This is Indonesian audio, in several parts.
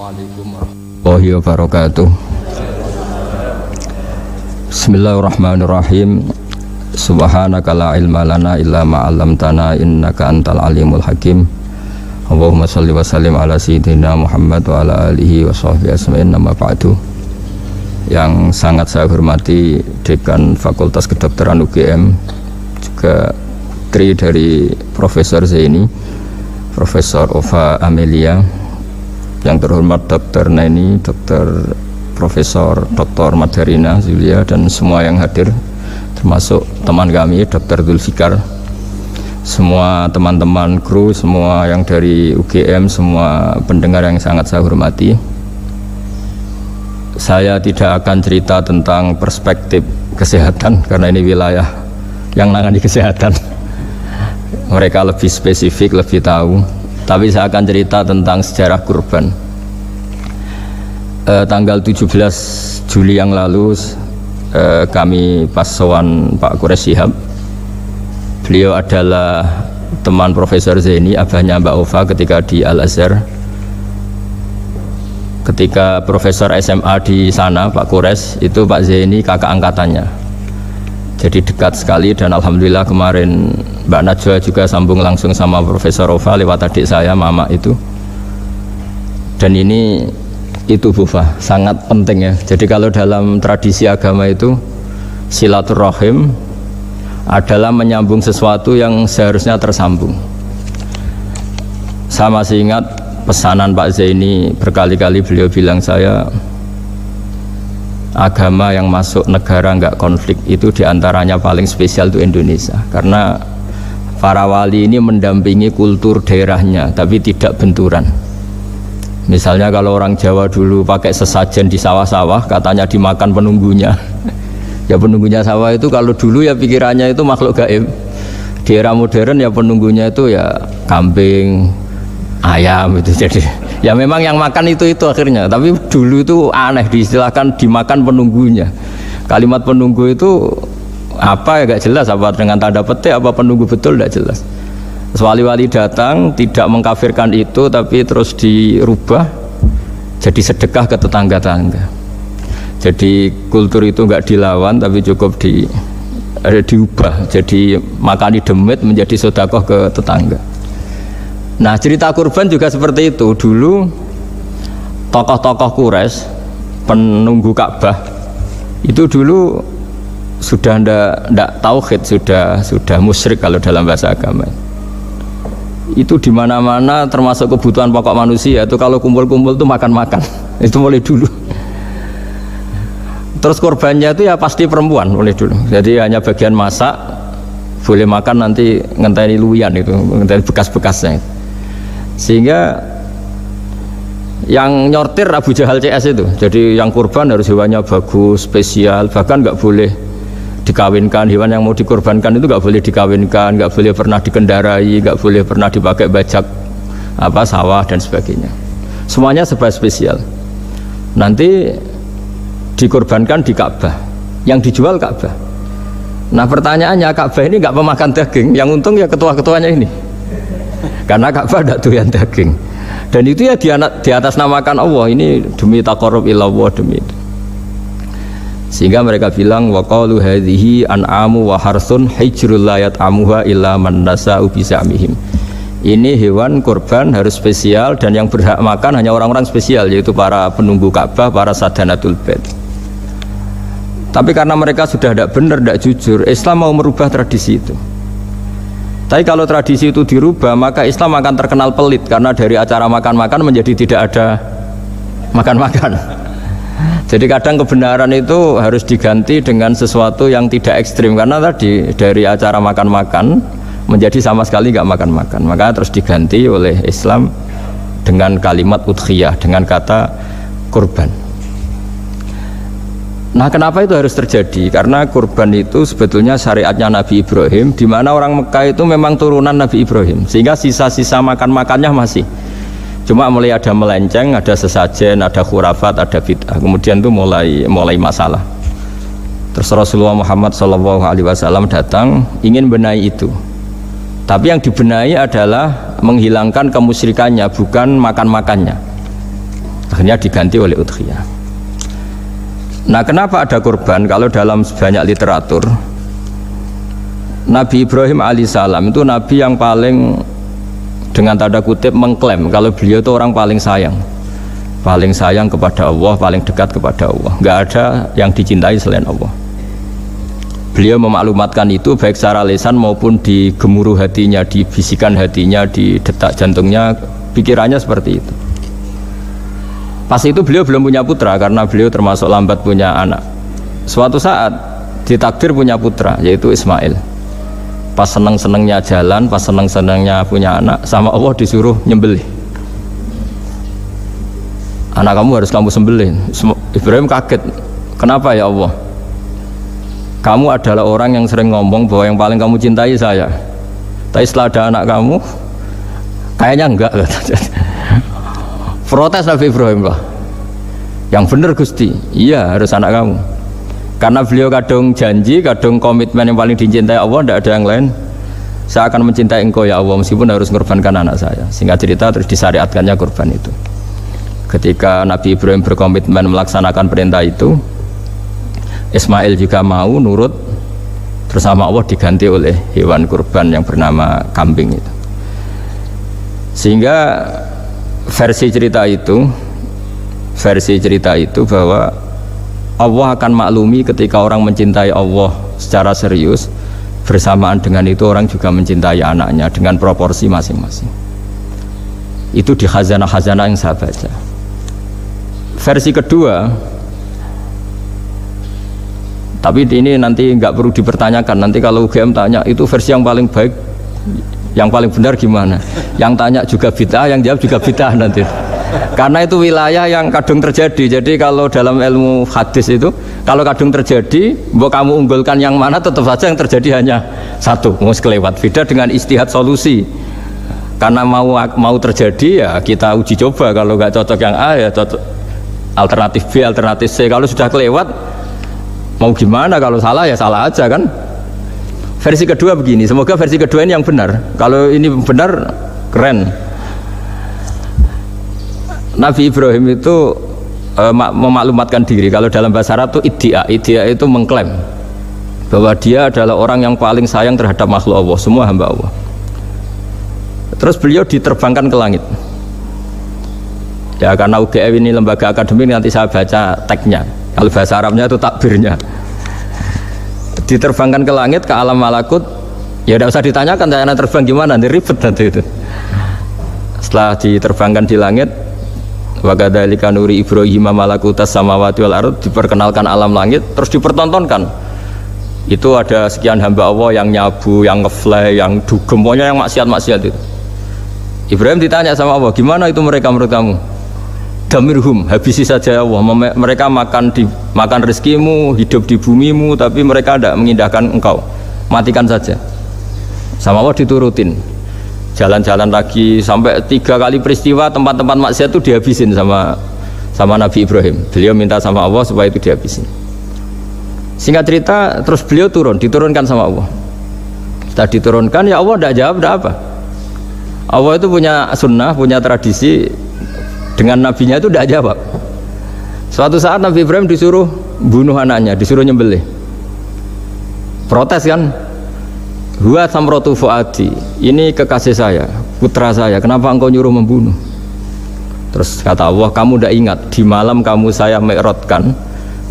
Assalamualaikum warahmatullahi wabarakatuh. Bismillahirrahmanirrahim. Subhanaka la ilma lana illa ma 'allamtana innaka antal alimul hakim. Allahumma shalli wa sallim ala sayyidina Muhammad wa ala alihi wa sahbihi ajmain. Amma ba'du. Yang sangat saya hormati Dekan Fakultas Kedokteran UGM, juga tri dari Profesor Zaini, Profesor Ova Amelia, yang terhormat Dr. Neni, Dr. Profesor Dr. Madarina Zulia, dan semua yang hadir, termasuk teman kami Dr. Zulfikar, semua teman-teman kru, semua yang dari UGM, semua pendengar yang sangat saya hormati. Saya tidak akan cerita tentang perspektif kesehatan karena ini wilayah yang nangani kesehatan. Mereka lebih spesifik, lebih tahu. Tapi saya akan cerita tentang sejarah kurban. Tanggal 17 Juli yang lalu kami pas sowan Pak Quraish Shihab. Beliau adalah teman Profesor Zaini, abahnya Mbak Ova ketika di Al-Azhar. Ketika Profesor SMA di sana, Pak Quraish, itu Pak Zaini kakak angkatannya. Jadi dekat sekali, dan alhamdulillah kemarin Mbak Najwa juga sambung langsung sama Profesor Ova lewat adik saya, Mama itu. Dan ini itu Bufa, sangat penting ya. Jadi kalau dalam tradisi agama itu silaturahim adalah menyambung sesuatu yang seharusnya tersambung. Saya masih ingat pesanan Pak Zaini, berkali-kali beliau bilang saya, agama yang masuk negara nggak konflik itu diantaranya paling spesial itu Indonesia, karena para wali ini mendampingi kultur daerahnya tapi tidak benturan. Misalnya kalau orang Jawa dulu pakai sesajen di sawah-sawah, katanya dimakan penunggunya. Ya penunggunya sawah itu kalau dulu ya pikirannya itu makhluk gaib. Di era modern ya penunggunya itu ya kambing, ayam itu. Jadi ya memang yang makan itu akhirnya. Tapi dulu itu aneh, diistilahkan dimakan penunggunya. Kalimat penunggu itu apa ya gak jelas, apa dengan tanda petik, apa penunggu betul gak jelas. Wali-wali datang tidak mengkafirkan itu, tapi terus dirubah jadi sedekah ke tetangga-tangga. Jadi kultur itu nggak dilawan, tapi cukup diubah. Jadi makani demit menjadi sedekah ke tetangga. Nah cerita kurban juga seperti itu. Dulu tokoh-tokoh Quraisy, penunggu Ka'bah, itu dulu sudah ndak tauhid, sudah musyrik kalau dalam bahasa agama. Itu di mana-mana termasuk kebutuhan pokok manusia itu kalau kumpul-kumpul tuh makan-makan. Itu mulai dulu. Terus korbannya itu ya pasti perempuan mulai dulu. Jadi hanya bagian masak, boleh makan nanti ngenteni luyan itu, ngenteni bekas-bekasnya. Sehingga yang nyortir Abu Jahal CS itu. Jadi yang kurban harus hewannya bagus, spesial, bahkan nggak boleh dikawinkan. Hewan yang mau dikorbankan itu nggak boleh dikawinkan, nggak boleh pernah dikendarai, nggak boleh pernah dipakai bajak sawah dan sebagainya. Semuanya serba spesial. Nanti dikorbankan di Ka'bah, yang dijual Ka'bah. Nah pertanyaannya, Ka'bah ini nggak pemakan daging, yang untung ya ketua-ketuanya ini, karena Ka'bah tidak doyan daging. Dan itu ya di atas namakan Allah, ini demi taqarrub ilallah, demi itu. Sehingga mereka bilang waqalu hadhihi an'amu wa harsun hijrul la yat'amuha illa man nasa'u bisamihim. Ini hewan kurban harus spesial, dan yang berhak makan hanya orang-orang spesial, yaitu para penunggu Ka'bah, para sadanatul bait. Tapi karena mereka sudah tidak benar, tidak jujur, Islam mau merubah tradisi itu. Tapi kalau tradisi itu dirubah, maka Islam akan terkenal pelit, karena dari acara makan-makan menjadi tidak ada makan-makan. Jadi kadang kebenaran itu harus diganti dengan sesuatu yang tidak ekstrim, karena tadi dari acara makan-makan menjadi sama sekali nggak makan-makan, maka terus diganti oleh Islam dengan kalimat udhiyah, dengan kata kurban. Nah kenapa itu harus terjadi? Karena kurban itu sebetulnya syariatnya Nabi Ibrahim, di mana orang Mekah itu memang turunan Nabi Ibrahim, sehingga sisa-sisa makan-makannya masih. Cuma mulai ada melenceng, ada sesajen, ada khurafat, ada bid'ah. Kemudian itu mulai masalah. Terus Rasulullah Muhammad SAW datang ingin benahi itu. Tapi yang dibenahi adalah menghilangkan kemusyrikannya, bukan makan-makannya. Akhirnya diganti oleh udhiyah. Nah, kenapa ada kurban? Kalau dalam banyak literatur, Nabi Ibrahim alaihissalam itu nabi yang paling, dengan tanda kutip, mengklaim kalau beliau itu orang paling sayang kepada Allah, paling dekat kepada Allah. Nggak ada yang dicintai selain Allah. Beliau memaklumatkan itu baik secara lisan maupun di gemuruh hatinya, di bisikan hatinya, di detak jantungnya, pikirannya seperti itu. Pas itu beliau belum punya putra karena beliau termasuk lambat punya anak. Suatu saat ditakdir punya putra, yaitu Ismail. Pas seneng-senengnya jalan, pas seneng-senengnya punya anak, sama Allah disuruh nyembelih. Anak kamu harus kamu sembelih. Ibrahim kaget. Kenapa ya Allah? Kamu adalah orang yang sering ngomong bahwa yang paling kamu cintai saya. Tapi setelah ada anak kamu, kayaknya enggak. Protes Nabi Ibrahim lah. Yang benar Gusti, iya harus anak kamu. Karena beliau kadung janji, kadung komitmen yang paling dicintai Allah, tidak ada yang lain. Saya akan mencintai engkau ya Allah meskipun harus mengorbankan anak saya. Singkat cerita terus disyariatkannya kurban itu. Ketika Nabi Ibrahim berkomitmen melaksanakan perintah itu, Ismail juga mau nurut, terus sama Allah diganti oleh hewan kurban yang bernama kambing itu. Sehingga versi cerita itu bahwa Allah akan maklumi ketika orang mencintai Allah secara serius, bersamaan dengan itu orang juga mencintai anaknya dengan proporsi masing-masing. Itu di khazanah-khazanah yang saya baca. Versi kedua, tapi ini nanti nggak perlu dipertanyakan. Nanti kalau UGM tanya itu versi yang paling baik, yang paling benar gimana? Yang tanya juga bid'ah, yang jawab juga bid'ah nanti. Karena itu wilayah yang kadung terjadi. Jadi kalau dalam ilmu hadis itu, kalau kadung terjadi, mau kamu unggulkan yang mana, tetap saja yang terjadi hanya satu, mau kelewat. Beda dengan istihad solusi. Karena mau terjadi ya kita uji coba. Kalau nggak cocok yang A ya cocok alternatif B, alternatif C. Kalau sudah kelewat, mau gimana? Kalau salah ya salah aja kan. Versi kedua begini, semoga versi kedua ini yang benar. Kalau ini benar, keren. Nabi Ibrahim itu memaklumatkan diri. Kalau dalam bahasa Arab itu iddia itu mengklaim bahwa dia adalah orang yang paling sayang terhadap makhluk Allah, semua hamba Allah. Terus beliau diterbangkan ke langit. Ya karena UGM ini lembaga akademik, nanti saya baca teksnya. Kalau bahasa Arabnya itu takbirnya. Diterbangkan ke langit, ke alam malakut. Ya tidak usah ditanyakan cara terbang gimana, nanti ribet nanti itu. Setelah diterbangkan di langit, wa kadzalika nuri Ibrahim malakutas samawati wal ardh, diperkenalkan alam langit, terus dipertontonkan. Itu ada sekian hamba Allah yang nyabu, yang ngefly, yang dugem, pokoknya yang maksiat-maksiat itu. Ibrahim ditanya sama Allah, gimana itu mereka menurut kamu? Damirhum, habisi saja Allah. Mereka makan rezekimu, hidup di bumimu, tapi mereka tidak mengindahkan engkau. Matikan saja. Sama Allah diturutin. Jalan-jalan lagi sampai 3 kali peristiwa tempat-tempat maksiat itu dihabisin sama Nabi Ibrahim. Beliau minta sama Allah supaya itu dihabisin. Singkat cerita, terus beliau diturunkan sama Allah. Setelah diturunkan, ya Allah tidak jawab, tidak apa. Allah itu punya sunnah, punya tradisi. Dengan nabinya itu tidak jawab. Suatu saat Nabi Ibrahim disuruh bunuh anaknya, disuruh nyembelih. Protes kan? Huwa samratu fuadi, ini kekasih saya, putra saya, kenapa engkau nyuruh membunuh? Terus kata Allah, kamu tidak ingat di malam kamu saya mi'rajkan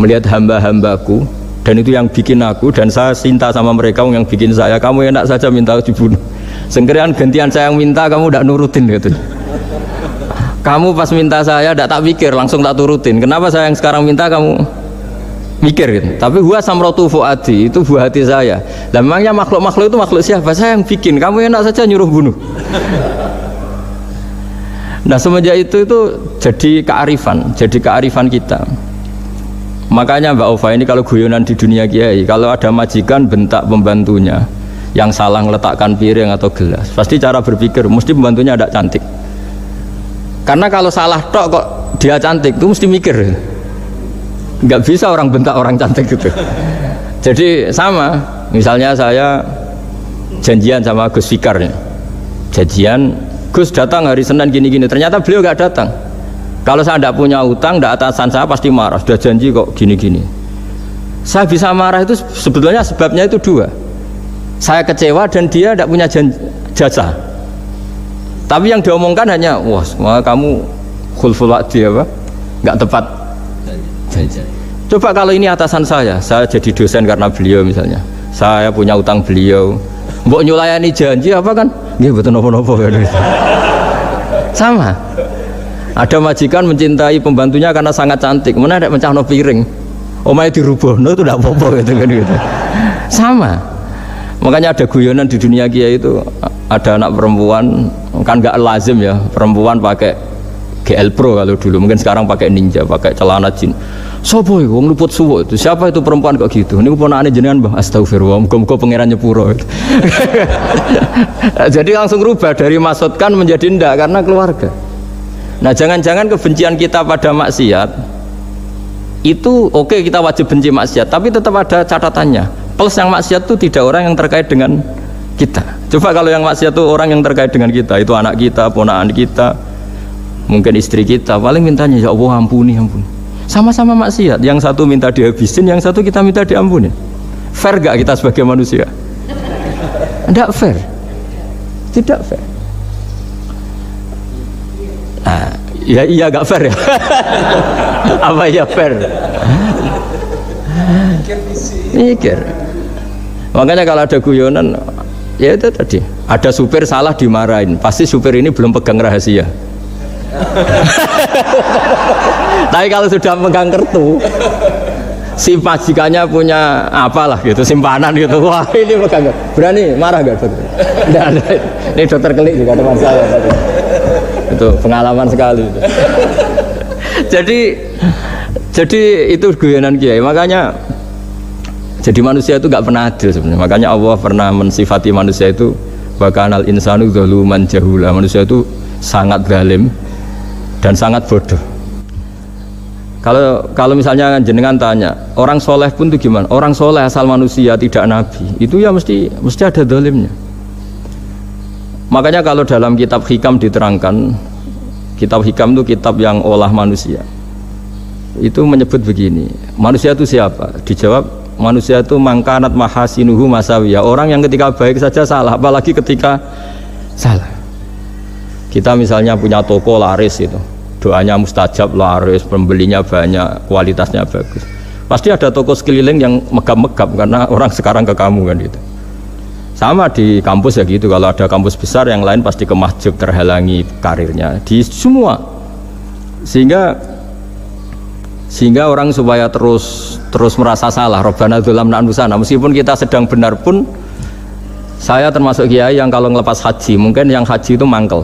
melihat hamba-hambaku, dan itu yang bikin aku, dan saya cinta sama mereka yang bikin saya. Kamu enak saja minta dibunuh. Sengkerian gantian saya yang minta, kamu tidak nurutin gitu. Kamu pas minta saya tidak tak pikir, langsung tak turutin. Kenapa saya yang sekarang minta kamu mikir gitu. Tapi huwa samratu fuadi, itu buah hati saya. Lah memangnya makhluk-makhluk itu makhluk siapa? Saya yang bikin. Kamu enak saja nyuruh bunuh. Nah semenjak itu jadi kearifan kita. Makanya Mbak Ova ini kalau guyonan di dunia kiai, kalau ada majikan bentak pembantunya yang salah meletakkan piring atau gelas, pasti cara berpikir mesti pembantunya ada cantik. Karena kalau salah tok kok dia cantik, itu mesti mikir. Nggak bisa orang bentak orang cantik gitu. Jadi sama, misalnya saya janjian sama Gus Fikar, janjian Gus datang hari Senin gini-gini, ternyata beliau nggak datang. Kalau saya tidak punya utang, tidak atasan saya pasti marah. Sudah janji kok gini-gini. Saya bisa marah itu sebetulnya sebabnya itu dua. Saya kecewa dan dia tidak punya jasa. Tapi yang diomongkan hanya, wah kamu khulful wa'di apa? Nggak tepat janji. Coba kalau ini atasan saya jadi dosen karena beliau misalnya, saya punya utang beliau, mbok nyulayani janji apa kan? Nggih betul nopo-nopo kan. Sama. Ada majikan mencintai pembantunya karena sangat cantik, mana ada mencahno piring, omahe dirubahno itu tidak apa-apa gitu kan gitu. Sama. Makanya ada guyonan di dunia kiai itu, ada anak perempuan kan nggak lazim ya perempuan pakai GL Pro kalau dulu, mungkin sekarang pakai Ninja, pakai celana jin. Sopo iku wong luput suwo itu? Siapa itu perempuan kok gitu? Niku ponakane jenengan, Mbah. Astagfirullah, muga-muga pangeran nyepuro. Jadi langsung rubah dari maksudkan menjadi ndak karena keluarga. Nah, jangan-jangan kebencian kita pada maksiat itu oke, kita wajib benci maksiat, tapi tetap ada catatannya. Plus yang maksiat itu tidak orang yang terkait dengan kita. Coba kalau yang maksiat itu orang yang terkait dengan kita, itu anak kita, ponakan kita, mungkin istri kita, paling mintanya ya Allah ampuni. Sama-sama maksiat, yang satu minta dihabisin, yang satu kita minta diampuni. Fair gak kita sebagai manusia? Tidak fair. Tidak fair. Nah, ya iya gak fair ya. Apa ya fair? Mikir. Makanya kalau ada guyonan, ya itu tadi, ada supir salah dimarahin, pasti supir ini belum pegang rahasia. Tapi kalau sudah pegang kartu, si majikannya punya apalah gitu, simpanan gitu, wah ini pegang, berani marah gak dokter? Tidak ada. Ini dokter Kelik juga teman saya. Itu pengalaman sekali. Jadi itu guyonan kiai. Makanya jadi manusia itu gak pernah adil sebenarnya. Makanya Allah pernah mensifati manusia itu bakanal insanu zaluman jahula. Manusia itu sangat zalim dan sangat bodoh. Kalau misalnya jenengan tanya, orang soleh pun itu gimana? Orang soleh asal manusia tidak nabi, itu ya mesti ada zalimnya. Makanya kalau dalam kitab hikam diterangkan, kitab hikam itu kitab yang olah manusia. Itu menyebut begini, manusia itu siapa? Dijawab, manusia itu mangkanat mahasinuhu masawiyah. Orang yang ketika baik saja salah, apalagi ketika salah. Kita misalnya punya toko laris itu, doanya mustajab, laris, pembelinya banyak, kualitasnya bagus. Pasti ada toko sekeliling yang megap-megap karena orang sekarang ke kamu kan gitu. Sama di kampus ya gitu, kalau ada kampus besar yang lain pasti ke masjid, terhalangi karirnya di semua. Sehingga orang supaya terus merasa salah, Rabbana dzalamna anfusana, meskipun kita sedang benar pun. Saya termasuk kiai yang kalau ngelepas haji, mungkin yang haji itu mangkel.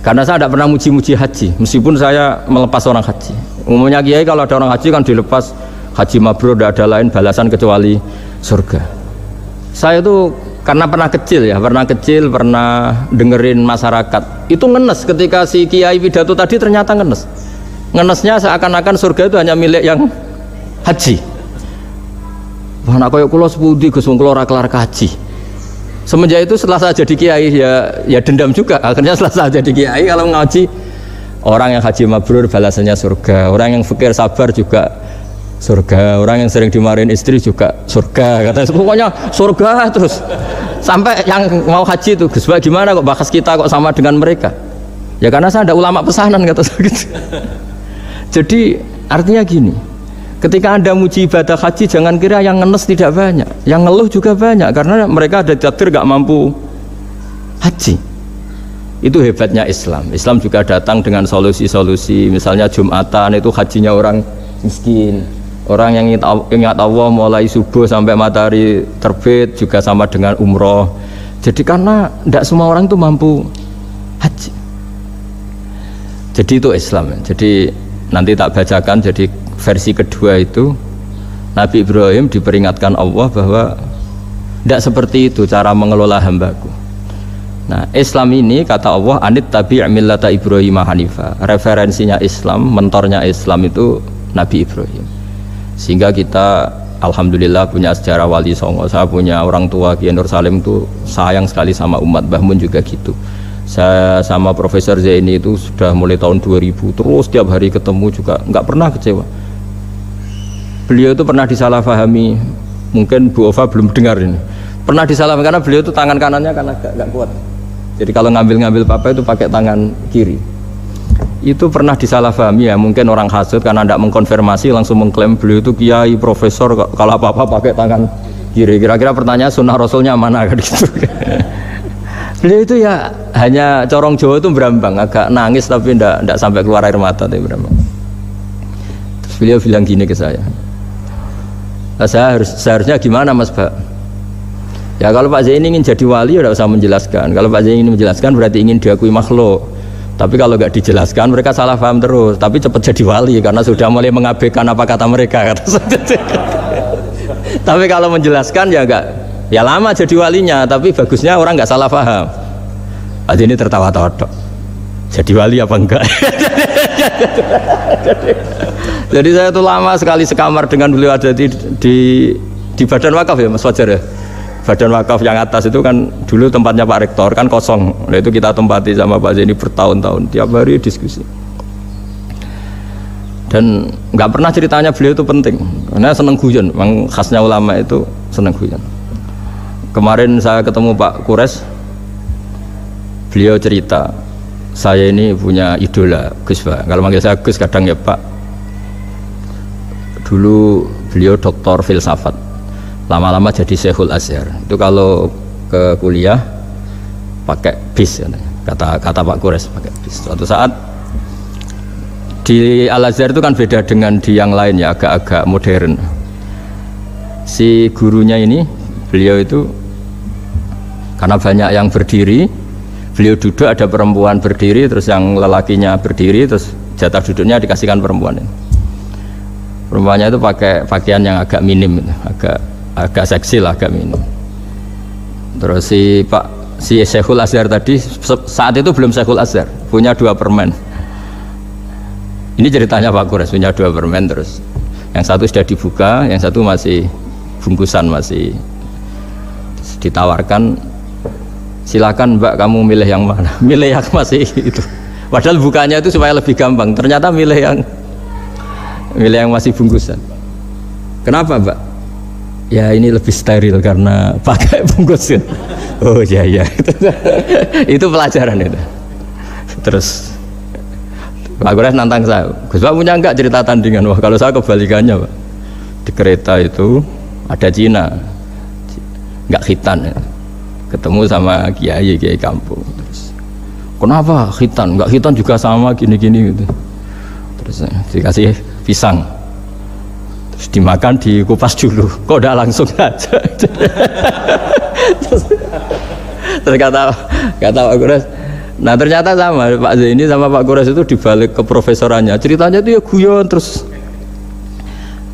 Karena saya tidak pernah muji-muji haji, meskipun saya melepas orang haji. Umumnya kiai kalau ada orang haji kan dilepas haji mabrur, tidak ada lain balasan kecuali surga. Saya itu karena pernah kecil, pernah dengerin masyarakat. Itu ngenes ketika si kiai pidato tadi ternyata ngenes. Ngenesnya seakan-akan surga itu hanya milik yang haji. Wah, nak koyo kula sepundi Gus wong kula ora kelar kaji. Semenjak itu setelah saya jadi kiai ya dendam juga. Akhirnya setelah saya jadi kiai kalau ngaji, orang yang haji mabrur balasannya surga, orang yang fakir sabar juga surga, orang yang sering dimarahin istri juga surga. Katanya pokoknya surga terus. Sampai yang mau haji itu, Gus gimana kok bahas kita kok sama dengan mereka? Ya karena saya ada ulama pesanan kata saya gitu. Jadi artinya gini, ketika Anda muji ibadah haji, jangan kira yang ngenes tidak banyak, yang ngeluh juga banyak, karena mereka ada takdir gak mampu haji. Itu hebatnya Islam. Islam juga datang dengan solusi-solusi, misalnya Jumatan itu hajinya orang miskin, orang yang ingat Allah mulai subuh sampai matahari terbit juga sama dengan umroh. Jadi karena tidak semua orang itu mampu haji. Jadi itu Islam. Jadi nanti tak bacakan, jadi versi kedua itu Nabi Ibrahim diperingatkan Allah bahwa tidak seperti itu cara mengelola hambaku. Nah, Islam ini kata Allah anit tabi' millata Ibrahim hanifa. Referensinya Islam, mentornya Islam itu Nabi Ibrahim. Sehingga kita alhamdulillah punya sejarah wali songo. Saya punya orang tua Kiai Nur Salim itu sayang sekali sama umat, Mbah Mun juga gitu. Saya sama Profesor Zaini itu sudah mulai tahun 2000 terus tiap hari ketemu juga nggak pernah kecewa. Beliau itu pernah disalahpahami, mungkin Bu Ova belum dengar ini. Pernah disalahpahami karena beliau itu tangan kanannya kan agak kuat. Jadi kalau ngambil papa itu pakai tangan kiri. Itu pernah disalahpahami ya, mungkin orang hasud karena tidak mengkonfirmasi langsung mengklaim beliau itu kiai profesor kalau apa-apa pakai tangan kiri. Kira-kira pertanyaan sunnah rasulnya mana kan gitu. Beliau itu ya hanya corong Jawa itu berambang, agak nangis tapi tidak sampai keluar air mata tapi berambang. Terus beliau bilang gini ke saya, seharusnya gimana Mas Pak? Ya kalau Pak Zaini ingin jadi wali ya tidak usah menjelaskan. Kalau Pak Zaini ingin menjelaskan berarti ingin diakui makhluk. Tapi kalau nggak dijelaskan mereka salah paham terus. Tapi cepat jadi wali karena sudah mulai mengabaikan apa kata mereka. Tapi kalau menjelaskan ya enggak. Ya lama jadi walinya, tapi bagusnya orang nggak salah paham. Pak Zaini tertawa-tawa dok. Jadi wali apa enggak? Jadi saya tuh lama sekali sekamar dengan beliau ada di badan wakaf ya Mas Fajar ya. Badan wakaf yang atas itu kan dulu tempatnya Pak Rektor kan kosong. Nah itu kita tempati sama Pak Zaini bertahun-tahun tiap hari diskusi. Dan nggak pernah ceritanya beliau itu penting karena seneng guyon. Memang khasnya ulama itu seneng guyon. Kemarin saya ketemu Pak Kures, beliau cerita, saya ini punya idola Gus Pak. Kalau manggil saya Gus kadang ya Pak. Dulu beliau doktor filsafat, lama-lama jadi Syekhul Azhar. Itu kalau ke kuliah pakai bis, kata Pak Kures pakai bis. Suatu saat di Al Azhar itu kan beda dengan di yang lain ya, agak-agak modern. Si gurunya ini, beliau itu karena banyak yang berdiri, beliau duduk ada perempuan berdiri, terus yang lelakinya berdiri, terus jatah duduknya dikasihkan perempuan ini. Perempuannya itu pakai pakaian yang agak minim, agak seksi lah, agak minim. Terus si Syekhul Azhar tadi saat itu belum Syekhul Azhar, punya 2 permen. Ini ceritanya Pak Kures punya 2 permen, terus yang satu sudah dibuka, yang satu masih bungkusan masih ditawarkan. Silakan Mbak kamu milih yang mana? Milih yang masih itu. Padahal bukanya itu supaya lebih gampang. Ternyata milih yang masih bungkusan. Kenapa Mbak? Ya ini lebih steril karena pakai bungkusan. Oh iya. Itu pelajaran itu. Terus Pak Kures nantang saya, Gus Pak punya enggak cerita tandingan? Wah kalau saya kebalikannya Pak. Di kereta itu ada Cina, enggak khitan ya. Ketemu sama kiai kampung. Terus, kenapa khitan? Enggak khitan juga sama gini-gini gitu. Terus dikasih pisang, terus dimakan dikupas dulu. Kok udah langsung aja? terus kata Pak Kures, nah ternyata sama Pak Zaini sama Pak Kures itu dibalik keprofesorannya. Ceritanya itu ya guyon terus.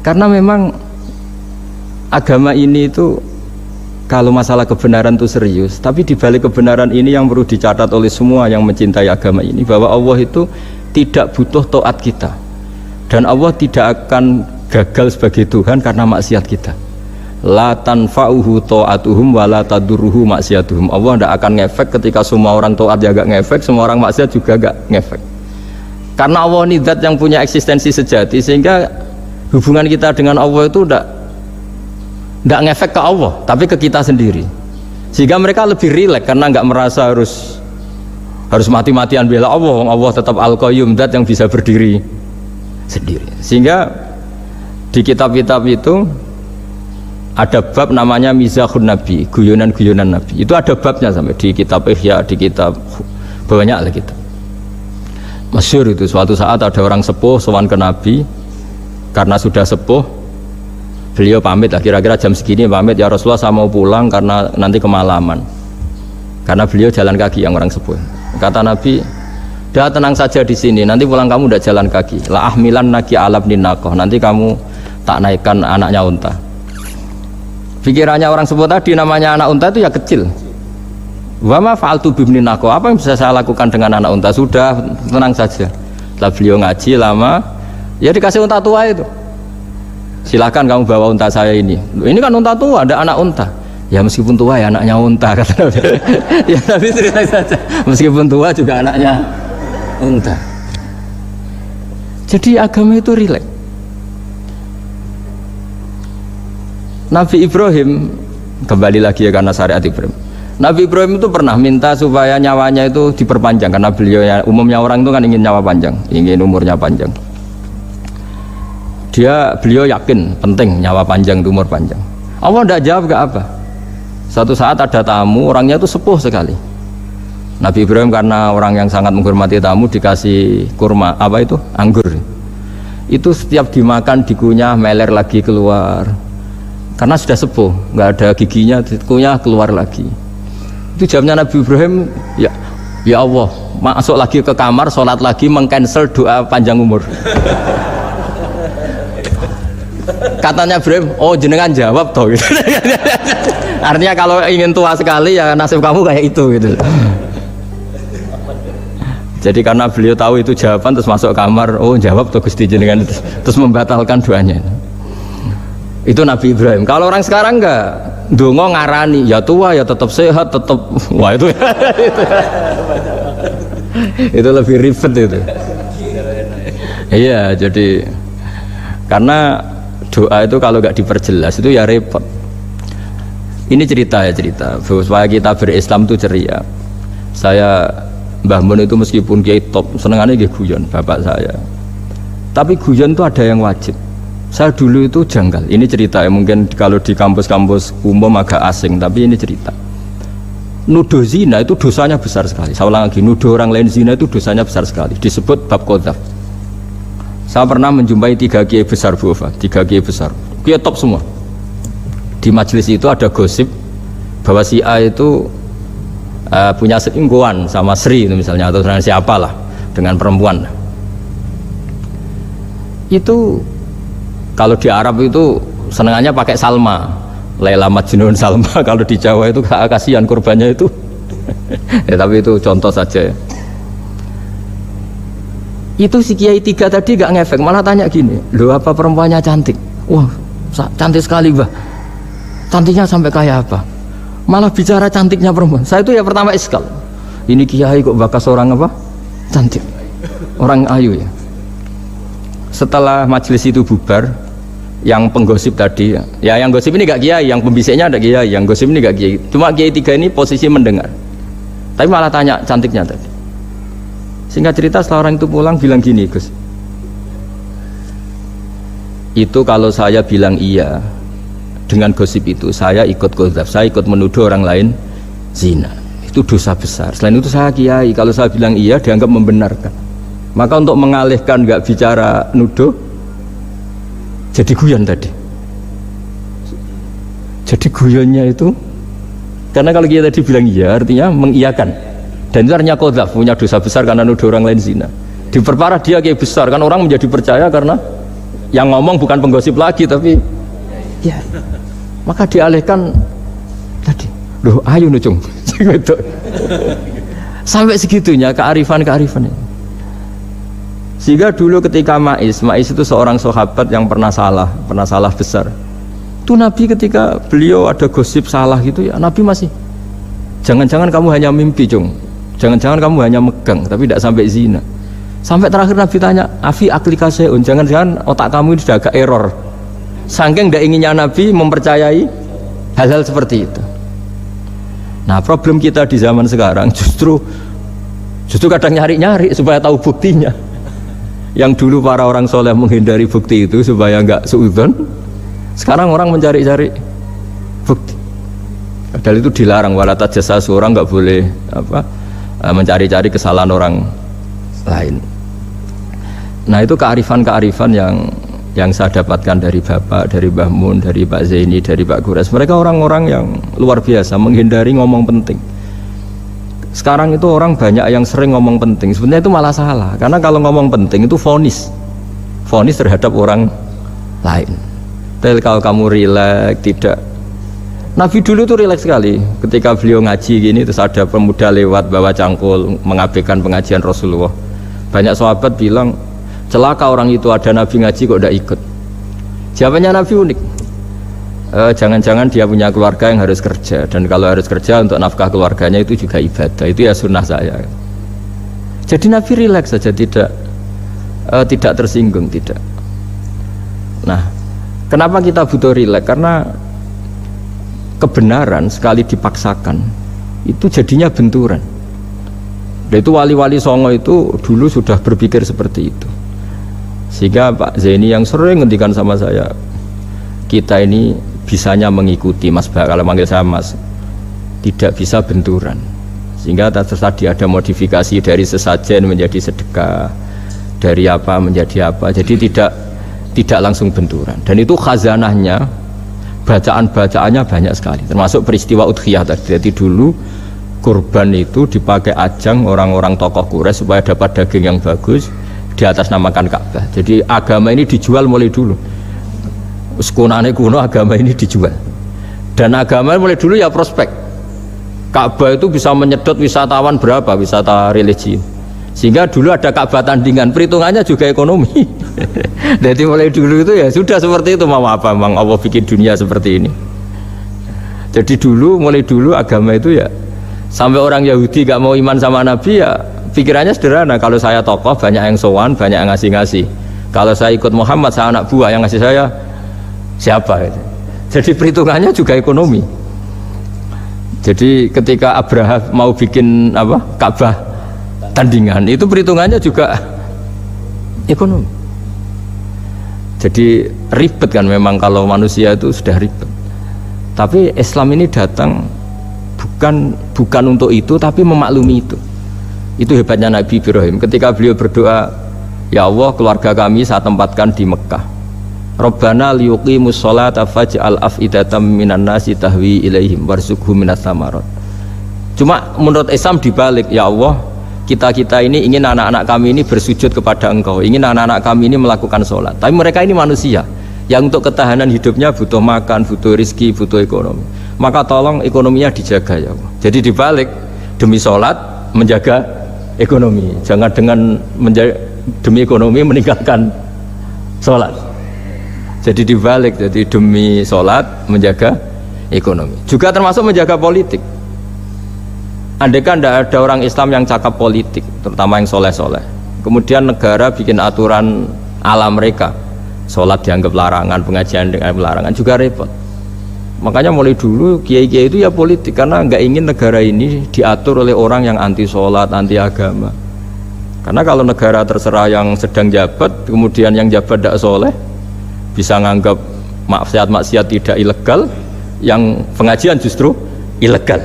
Karena memang agama ini itu kalau masalah kebenaran itu serius, tapi di balik kebenaran ini yang perlu dicatat oleh semua yang mencintai agama ini, bahwa Allah itu tidak butuh taat kita, dan Allah tidak akan gagal sebagai Tuhan karena maksiat kita. La tanfa'uhu ta'atuhum wa la tadurruhu maksiatuhum. Allah tidak akan ngefek ketika semua orang taat ya gak ngefek, semua orang maksiat juga gak ngefek. Karena Allah ini zat yang punya eksistensi sejati, sehingga hubungan kita dengan Allah itu tidak ngefek ke Allah, tapi ke kita sendiri. Sehingga mereka lebih rileks karena nggak merasa harus mati-matian bela Allah. Allah tetap Al-Qayyum, zat yang bisa berdiri sendiri. Sehingga di kitab-kitab itu ada bab namanya Mizahun Nabi, guyonan-guyonan Nabi. Itu ada babnya sampai di kitab Ihya, di kitab banyak lah kitab. Masyhur itu suatu saat ada orang sepuh sowan ke Nabi karena sudah sepuh. Beliau pamit lah, kira-kira jam segini pamit, ya Rasulullah saya mau pulang karena nanti kemalaman. Karena beliau jalan kaki yang orang sepuh. Kata Nabi, dah tenang saja di sini, nanti pulang kamu udah jalan kaki. La ahmilan naki alab ninakoh, nanti kamu tak naikkan anaknya unta. Pikirannya orang sepuh tadi namanya anak unta itu ya kecil. Wa ma fa'altu bibninako, apa yang bisa saya lakukan dengan anak unta? Sudah tenang saja. Setelah beliau ngaji lama, ya dikasih unta tua itu. Silakan kamu bawa unta saya ini. Ini kan unta tua, ada anak unta. Ya meskipun tua ya anaknya unta kata Nabi. Ya Nabi cerita saja. Meskipun tua juga anaknya unta. Jadi agama itu rileks. Nabi Ibrahim kembali lagi ya karena syariat Ibrahim. Nabi Ibrahim itu pernah minta supaya nyawanya itu diperpanjang karena beliau ya, umumnya orang itu kan ingin nyawa panjang, ingin umurnya panjang. Beliau yakin penting nyawa panjang, umur panjang. Allah tidak jawab gak apa. Suatu saat ada tamu, orangnya itu sepuh sekali. Nabi Ibrahim karena orang yang sangat menghormati tamu dikasih kurma, apa itu? Anggur. Itu setiap dimakan dikunyah meler lagi keluar. Karena sudah sepuh, nggak ada giginya, dikunyah keluar lagi. Itu jawabnya Nabi Ibrahim, ya Allah, masuk lagi ke kamar, sholat lagi, mengcancel doa panjang umur. Katanya Ibrahim, oh jenengan jawab toh gitu. Artinya kalau ingin tua sekali ya nasib kamu kayak itu gitu. Jadi karena beliau tahu itu jawaban terus masuk kamar, oh jawab toh Gusti jenengan, terus membatalkan doanya. Itu Nabi Ibrahim. Kalau orang sekarang enggak, dongo ngarani, ya tua ya tetap sehat, tetap wah itu itu lebih ribet itu. Iya, jadi karena doa itu kalau nggak diperjelas itu ya repot. Ini cerita supaya kita berislam itu ceria. Saya Mbah Mun itu meskipun kiai top senengannya dia guyon bapak saya, tapi guyon itu ada yang wajib. Saya dulu itu janggal. Ini cerita ya, mungkin kalau di kampus-kampus umum agak asing, tapi ini cerita. Nuduh zina itu dosanya besar sekali. Saya ulang lagi, nuduh orang lain zina itu dosanya besar sekali. Disebut bab qadzaf. Saya pernah menjumpai 3 kiai besar Bu Ufa, 3 kiai besar, kiai top semua. Di majelis itu ada gosip bahwa si A itu punya selingkuhan sama Sri itu misalnya, atau dengan siapa lah, dengan perempuan. Itu kalau di Arab itu senengannya pakai Salma, Laila Majnun Salma. Kalau di Jawa itu kasihan korbannya itu. Ya, tapi itu contoh saja ya. Itu si Kiai 3 tadi gak ngefek, malah tanya gini, loh apa perempuannya cantik? Wah cantik sekali Mbah, cantiknya sampai kayak apa? Malah bicara cantiknya perempuan. Saya itu ya pertama iskal, ini Kiai kok bakas orang apa? Cantik, orang ayu ya. Setelah majelis itu bubar, yang penggosip tadi ya yang gosip ini gak Kiai, yang pembisiknya ada Kiai, yang gosip ini gak Kiai, cuma Kiai 3 ini posisi mendengar, tapi malah tanya cantiknya tadi. Singkat cerita setelah orang itu pulang bilang gini, Gus, itu kalau saya bilang iya dengan gosip itu saya ikut qadzaf, saya ikut menuduh orang lain zina, itu dosa besar. Selain itu saya Kiai, kalau saya bilang iya dianggap membenarkan. Maka untuk mengalihkan nggak bicara nuduh, jadi guyon tadi. Jadi guyonnya itu karena kalau kita tadi bilang iya artinya mengiyakan. Dan itu artinya qadzaf, punya dosa besar karena nuduh orang lain zina. Diperparah dia kayak besar, kan orang menjadi percaya karena yang ngomong bukan penggosip lagi tapi ya. Maka dialihkan tadi, loh ayo nucung. Sampai segitunya kearifan ini. Sehingga dulu ketika Ma'is itu seorang sahabat yang pernah salah besar. Itu Nabi ketika beliau ada gosip salah gitu ya, Nabi masih jangan-jangan kamu hanya mimpi, Cung. Jangan-jangan kamu hanya megang tapi tidak sampai zina. Sampai terakhir Nabi tanya, "Afi aklikaseun, jangan-jangan otak kamu ini sudah agak error." Saking tidak inginnya Nabi mempercayai hal-hal seperti itu. Nah, problem kita di zaman sekarang justru kadang nyari-nyari supaya tahu buktinya. Yang dulu para orang soleh menghindari bukti itu supaya nggak suudzon, sekarang orang mencari-cari bukti. Padahal itu dilarang, wala tajassasu, orang nggak boleh mencari-cari kesalahan orang lain. Nah itu kearifan yang saya dapatkan dari Bapak, dari Mbah Mun, dari Pak Zaini, dari Pak Gures. Mereka orang-orang yang luar biasa menghindari ngomong penting. Sekarang itu orang banyak yang sering ngomong penting, sebenarnya itu malah salah. Karena kalau ngomong penting itu vonis terhadap orang lain. Tapi kalau kamu rileks, tidak. Nabi dulu tuh rileks sekali ketika beliau ngaji gini, terus ada pemuda lewat bawa cangkul mengabaikan pengajian Rasulullah. Banyak sahabat bilang, celaka orang itu, ada Nabi ngaji kok tidak ikut. Jawabannya Nabi unik. jangan-jangan dia punya keluarga yang harus kerja, dan kalau harus kerja untuk nafkah keluarganya itu juga ibadah, itu ya sunnah saya. Jadi Nabi rileks saja, tidak tersinggung, tidak. Nah, kenapa kita butuh rileks? Karena kebenaran sekali dipaksakan itu jadinya benturan. Dan itu wali-wali Songo itu dulu sudah berpikir seperti itu. Sehingga Pak Zaini yang sering ngendikan sama saya, kita ini bisanya mengikuti Mas Bah, kalau manggil saya Mas, tidak bisa benturan. Sehingga tadi ada modifikasi dari sesajen menjadi sedekah, dari apa menjadi apa. Jadi tidak langsung benturan. Dan itu khazanahnya, bacaan-bacaannya banyak sekali. Termasuk peristiwa Udhiyah tadi. Jadi dulu kurban itu dipakai ajang orang-orang tokoh Quraisy supaya dapat daging yang bagus, di atas namakan Ka'bah. Jadi agama ini dijual mulai dulu. Sekunane kuno agama ini dijual. Dan agama mulai dulu ya prospek. Ka'bah itu bisa menyedot wisatawan berapa, wisata religi. Sehingga dulu ada Ka'bah tandingan, perhitungannya juga ekonomi. Jadi mulai dulu itu ya sudah seperti itu, mau apa Bang Allah bikin dunia seperti ini. Jadi mulai dulu agama itu ya, sampai orang Yahudi gak mau iman sama Nabi ya pikirannya sederhana, kalau saya tokoh banyak yang sowan, banyak yang ngasih-ngasih. Kalau saya ikut Muhammad, saya anak buah, yang ngasih saya siapa? Jadi perhitungannya juga ekonomi. Jadi ketika Abraham mau bikin Ka'bah tandingan, itu perhitungannya juga ekonomi. Jadi ribet kan memang kalau manusia itu sudah ribet. Tapi Islam ini datang bukan untuk itu, tapi memaklumi itu. Itu hebatnya Nabi Ibrahim. Ketika beliau berdoa, ya Allah, keluarga kami saya tempatkan di Mekah. Rabbana liyuqimus sholata faj'al af'idatam minan nasi tahwi ilaihim warzuqhum minas samarat. Cuma menurut Islam dibalik, ya Allah, kita ini ingin anak-anak kami ini bersujud kepada Engkau, ingin anak-anak kami ini melakukan sholat. Tapi mereka ini manusia yang untuk ketahanan hidupnya butuh makan, butuh rizki, butuh ekonomi. Maka tolong ekonominya dijaga ya Allah. Jadi dibalik, demi sholat menjaga ekonomi, jangan dengan demi ekonomi meninggalkan sholat. Jadi dibalik, jadi demi sholat menjaga ekonomi, juga termasuk menjaga politik. Andai kan tidak ada orang Islam yang cakap politik, terutama yang soleh-soleh, kemudian negara bikin aturan ala mereka, sholat dianggap larangan, pengajian dengan larangan, juga repot. Makanya mulai dulu kiai-kiai itu ya politik, karena nggak ingin negara ini diatur oleh orang yang anti sholat, anti agama. Karena kalau negara terserah yang sedang jabat, kemudian yang jabat tidak soleh, bisa nganggap maksiat-maksiat tidak ilegal, yang pengajian justru ilegal.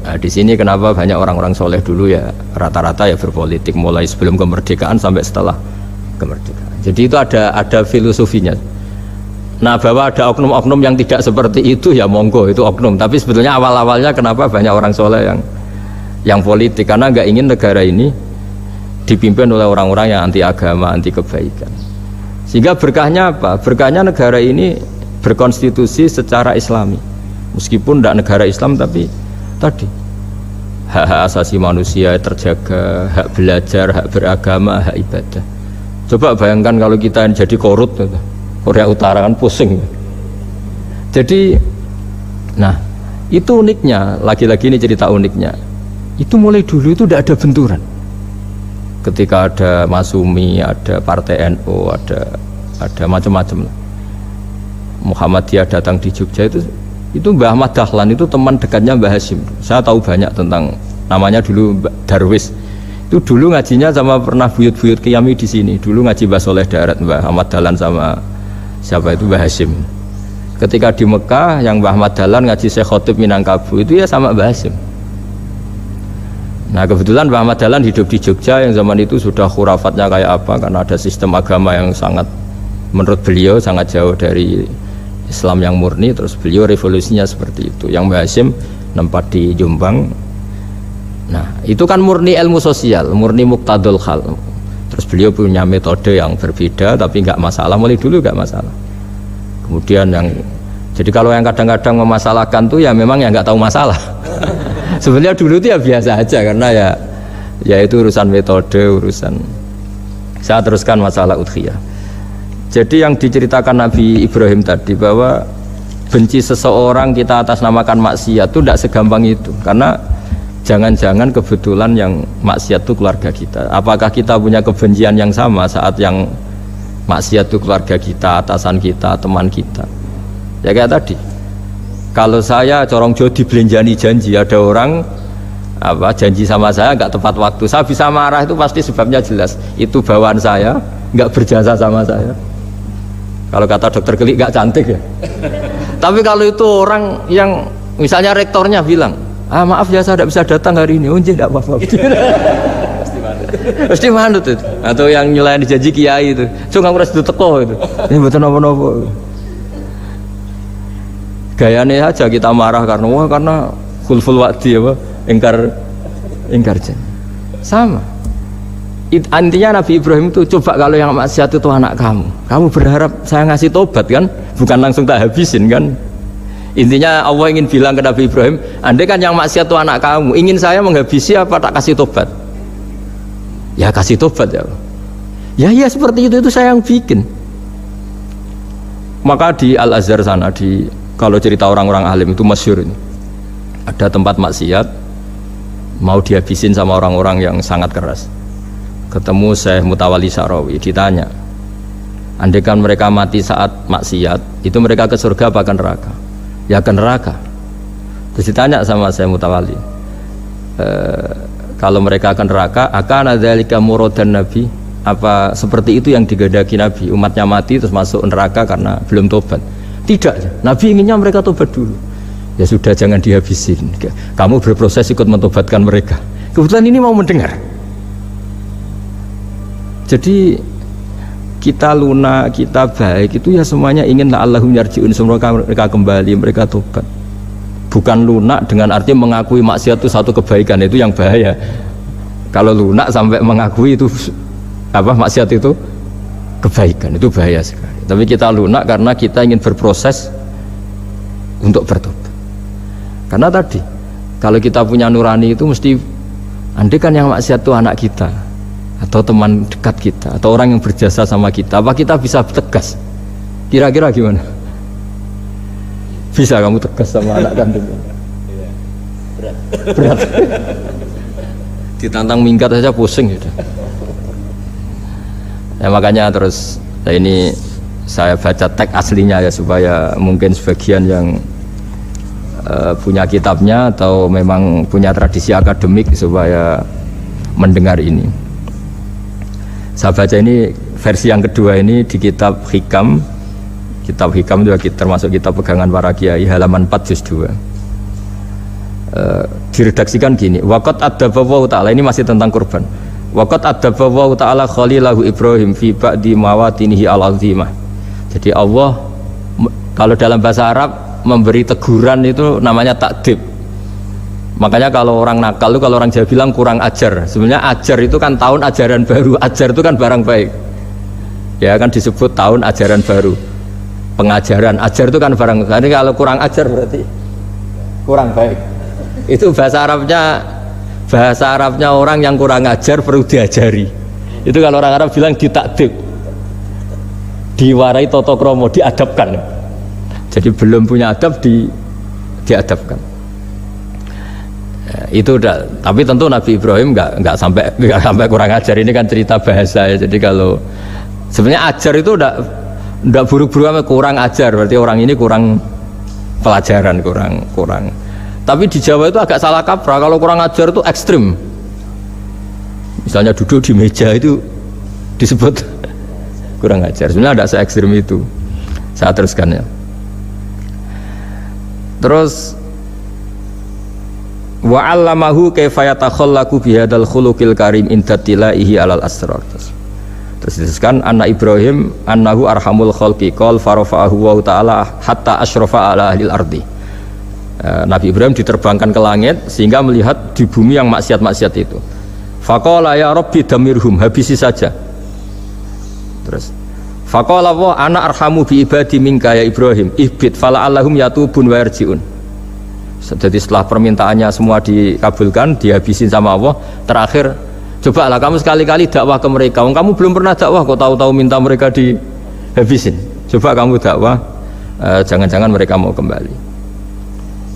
Nah, di sini kenapa banyak orang-orang soleh dulu ya rata-rata ya berpolitik, mulai sebelum kemerdekaan sampai setelah kemerdekaan. Jadi itu ada filosofinya. Nah, bahwa ada oknum-oknum yang tidak seperti itu ya monggo, itu oknum. Tapi sebetulnya awal-awalnya kenapa banyak orang soleh yang politik, karena nggak ingin negara ini dipimpin oleh orang-orang yang anti agama, anti kebaikan. Sehingga berkahnya apa? Berkahnya negara ini berkonstitusi secara Islami, meskipun tidak negara Islam, tapi tadi hak-hak asasi manusia terjaga, hak belajar, hak beragama, hak ibadah. Coba bayangkan kalau kita jadi korut, Korea Utara kan pusing. Jadi, nah itu uniknya, lagi-lagi ini cerita uniknya. Itu mulai dulu itu tidak ada benturan. Ketika ada Masumi, ada Partai NU, ada macam-macam. Muhammadiyah datang di Jogja itu Mbah Ahmad Dahlan itu teman dekatnya Mbah Hasyim. Saya tahu banyak tentang, namanya dulu Darwis. Itu dulu ngajinya sama pernah buyut-buyut Qiyami di sini. Dulu ngaji Mbah Soleh Darat, Mbah Ahmad Dahlan sama siapa itu Mbah Hasyim. Ketika di Mekah yang Mbah Ahmad Dahlan ngaji Syekh Khotib Minangkabau itu ya sama Mbah Hasyim. Nah kebetulan Mbah Ahmad Dahlan hidup di Jogja yang zaman itu sudah khurafatnya kayak apa, karena ada sistem agama yang sangat, menurut beliau sangat jauh dari Islam yang murni. Terus beliau revolusinya seperti itu. Yang Mbah Hasyim nempat di Jombang. Nah itu kan murni ilmu sosial, murni muqtadul hal. Terus beliau punya metode yang berbeda, tapi nggak masalah, mulai dulu nggak masalah. Kemudian jadi kalau yang kadang-kadang memasalahkan tuh ya memang yang nggak tahu masalah. Sebenarnya dulu itu ya biasa aja, karena ya itu urusan metode, urusan. Saya teruskan masalah udhiyah. Jadi yang diceritakan Nabi Ibrahim tadi, bahwa benci seseorang kita atas namakan maksiat itu tidak segampang itu, karena jangan-jangan kebetulan yang maksiat itu keluarga kita. Apakah kita punya kebencian yang sama saat yang maksiat itu keluarga kita, atasan kita, teman kita? Ya kayak tadi, kalau saya corong jodi belenjani janji, ada orang janji sama saya nggak tepat waktu, saya bisa marah, itu pasti sebabnya jelas, itu bawaan saya nggak berjasa sama saya. Kalau kata dokter Gelik nggak cantik ya. Tapi kalau itu orang yang misalnya rektornya bilang, maaf ya saya tidak bisa datang hari ini, tidak apa-apa. Pasti manut itu. Atau yang nyelain janji kiai itu, cuma ngurus itu teko itu, ini betul apa-apa. Gayanya aja kita marah karena khulful wa'di ingkar janji. Sama. Intinya Nabi Ibrahim itu, coba kalau yang maksiat itu anak kamu berharap saya ngasih tobat kan, bukan langsung tak habisin kan. Intinya Allah ingin bilang ke Nabi Ibrahim, andai kan yang maksiat itu anak kamu, ingin saya menghabisi apa tak kasih tobat? Ya kasih tobat ya. Ya seperti itu saya yang bikin. Maka di Al-Azhar sana, kalau cerita orang-orang alim itu masyhur ini, ada tempat maksiat mau dihabisin sama orang-orang yang sangat keras. Ketemu Syekh Mutawalli Sya'rawi, ditanya, andai kan mereka mati saat maksiat, itu mereka ke surga apa ke neraka? Ya ke neraka. Terus ditanya sama Syekh Mutawalli, kalau mereka ke neraka, akan adzalika muradan Nabi? Apa seperti itu yang digandaki Nabi, umatnya mati terus masuk neraka karena belum tobat? Tidak, Nabi inginnya mereka tobat dulu. Ya sudah, jangan dihabisin, kamu berproses ikut mentobatkan mereka. Kebetulan ini mau mendengar. Jadi kita lunak, kita baik itu ya semuanya ingin la'allahum yarji'un, semoga mereka kembali, mereka tobat. Bukan lunak dengan arti mengakui maksiat itu satu kebaikan, itu yang bahaya. Kalau lunak sampai mengakui itu maksiat itu kebaikan, itu bahaya sekali. Tapi kita lunak karena kita ingin berproses untuk bertobat. Karena tadi, kalau kita punya nurani itu mesti, andai kan yang maksiat itu anak kita, atau teman dekat kita, atau orang yang berjasa sama kita, apa kita bisa tegas? Kira-kira gimana? Bisa kamu tegas sama anak kandung? Berat. Ditantang minggat saja pusing gitu. Ya makanya terus ini saya baca teks aslinya ya, supaya mungkin sebagian yang punya kitabnya atau memang punya tradisi akademik supaya mendengar ini. Saya baca ini versi yang kedua ini di kitab Hikam. Kitab Hikam juga termasuk kitab pegangan para kiai, halaman 4 juz 2. Diredaksikan gini, waqat adzabahu ta'ala, ini masih tentang kurban. Waqat adzabahu ta'ala khalilahu Ibrahim fi ba'di mawatinihi al-azimah. Jadi Allah kalau dalam bahasa Arab memberi teguran itu namanya takdib. Makanya kalau orang nakal itu, kalau orang Jawa bilang kurang ajar. Sebenarnya ajar itu kan tahun ajaran baru. Ajar itu kan barang baik. Ya kan disebut tahun ajaran baru. Pengajaran, ajar itu kan barang. Jadi kalau kurang ajar berarti kurang baik. Itu bahasa Arabnya orang yang kurang ajar perlu diajari. Itu kalau orang Arab bilang ditakdib. Diwarai toto kromo, diadabkan. Jadi belum punya adab diadabkan. Itu udah, tapi tentu Nabi Ibrahim nggak sampai kurang ajar. Ini kan cerita bahasa ya. Jadi kalau sebenarnya ajar itu udah buruk-buruk sama kurang ajar, berarti orang ini kurang pelajaran, kurang. Tapi di Jawa itu agak salah kaprah. Kalau kurang ajar itu ekstrim. Misalnya duduk di meja itu disebut kurang ajar. Sebenarnya ada se-ekstrim itu. Saya teruskan ya. Terus wa 'allamahu kaifa yatakhallaqu bihadzal khuluqil karim inda tilaihi alal asrar. Terus disebutkan anna Ibrahim annahu arhamul khalqi qal farafa'ahu wa ta'ala hatta asyrafa ala ahlil ardi. Nabi Ibrahim diterbangkan ke langit sehingga melihat di bumi yang maksiat-maksiat itu. Faqala ya rabbi damirhum, habisi saja. Terus faqala wa ana arhamu bi ibadi minka ya Ibrahim ihbit fala allahum yatubun wa yarjiun. Jadi setelah permintaannya semua dikabulkan, dihabisin sama Allah, terakhir cobalah kamu sekali-kali dakwah ke mereka. Kamu belum pernah dakwah kok tahu-tahu minta mereka dihabisin. Coba kamu dakwah jangan-jangan mereka mau kembali.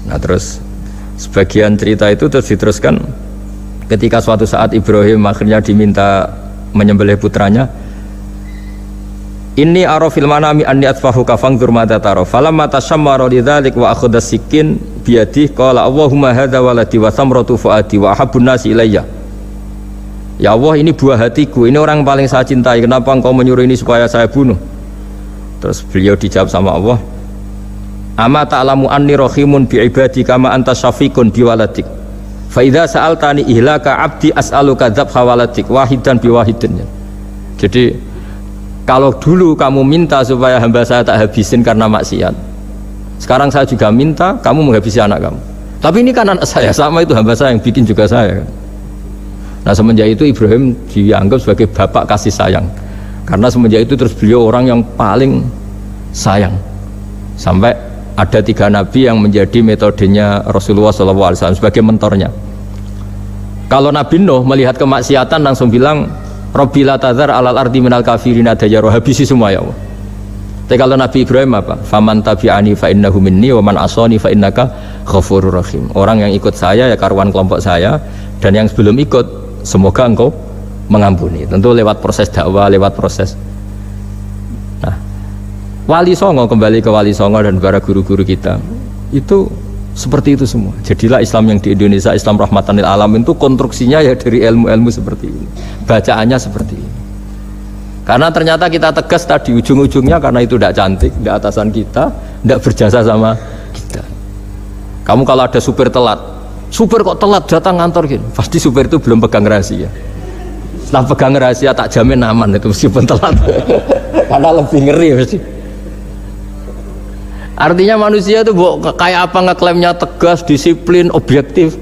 Nah terus sebagian cerita itu terus diteruskan ketika suatu saat Ibrahim akhirnya diminta menyembelih putranya. Inni ara fil manami anni atfahuka fangdur madza tara falamma tashammara lidzalik wa akhadha sikin biyadihi qala Allahumma hadza waladi wa thamratu fuadi wa ahabbun nasi ilayya. Ya Allah, ini buah hatiku, ini orang paling saya cintai, kenapa engkau menyuruh ini supaya saya bunuh? Terus beliau dijawab sama Allah, ama ta'lamu anni rahimun bi ibadi kama anta syafiqun bi waladik fa idza sa'altani ihlaka abdi as'aluka dzabha waladik wahidan bi wahidin. Jadi kalau dulu kamu minta supaya hamba saya tak habisin karena maksiat, sekarang saya juga minta kamu menghabisi anak kamu. Tapi ini kan anak saya, sama itu hamba saya yang bikin juga saya. Nah semenjak itu Ibrahim dianggap sebagai bapak kasih sayang, karena semenjak itu terus beliau orang yang paling sayang. Sampai ada 3 nabi yang menjadi metodenya Rasulullah SAW sebagai mentornya. Kalau Nabi Nuh melihat kemaksiatan langsung bilang Rabbi la tadzar alal ardi minal kafirina dayyara, habisi semua ya Allah. Tapi kalau Nabi Ibrahim apa? Faman tabi'ani fa innahu minni wa man asani fa innaka ghafurur rahim. Orang yang ikut saya ya karuan kelompok saya, dan yang sebelum ikut semoga engkau mengampuni. Tentu lewat proses dakwah, lewat proses. Nah, Wali Songo, kembali ke Wali Songo dan para guru-guru kita itu seperti itu semua. Jadilah Islam yang di Indonesia, Islam rahmatan lil alamin itu konstruksinya ya dari ilmu-ilmu seperti ini, bacaannya seperti ini. Karena ternyata kita tegas tadi ujung-ujungnya karena itu tidak cantik, tidak atasan kita, tidak berjasa sama kita. Kamu kalau ada supir telat, supir kok telat datang kantor gini, pasti supir itu belum pegang rahasia. Setelah pegang rahasia tak jamin aman itu meskipun telat. Karena lebih ngeri pasti. Artinya manusia itu kayak apa ngeklaimnya tegas, disiplin, objektif.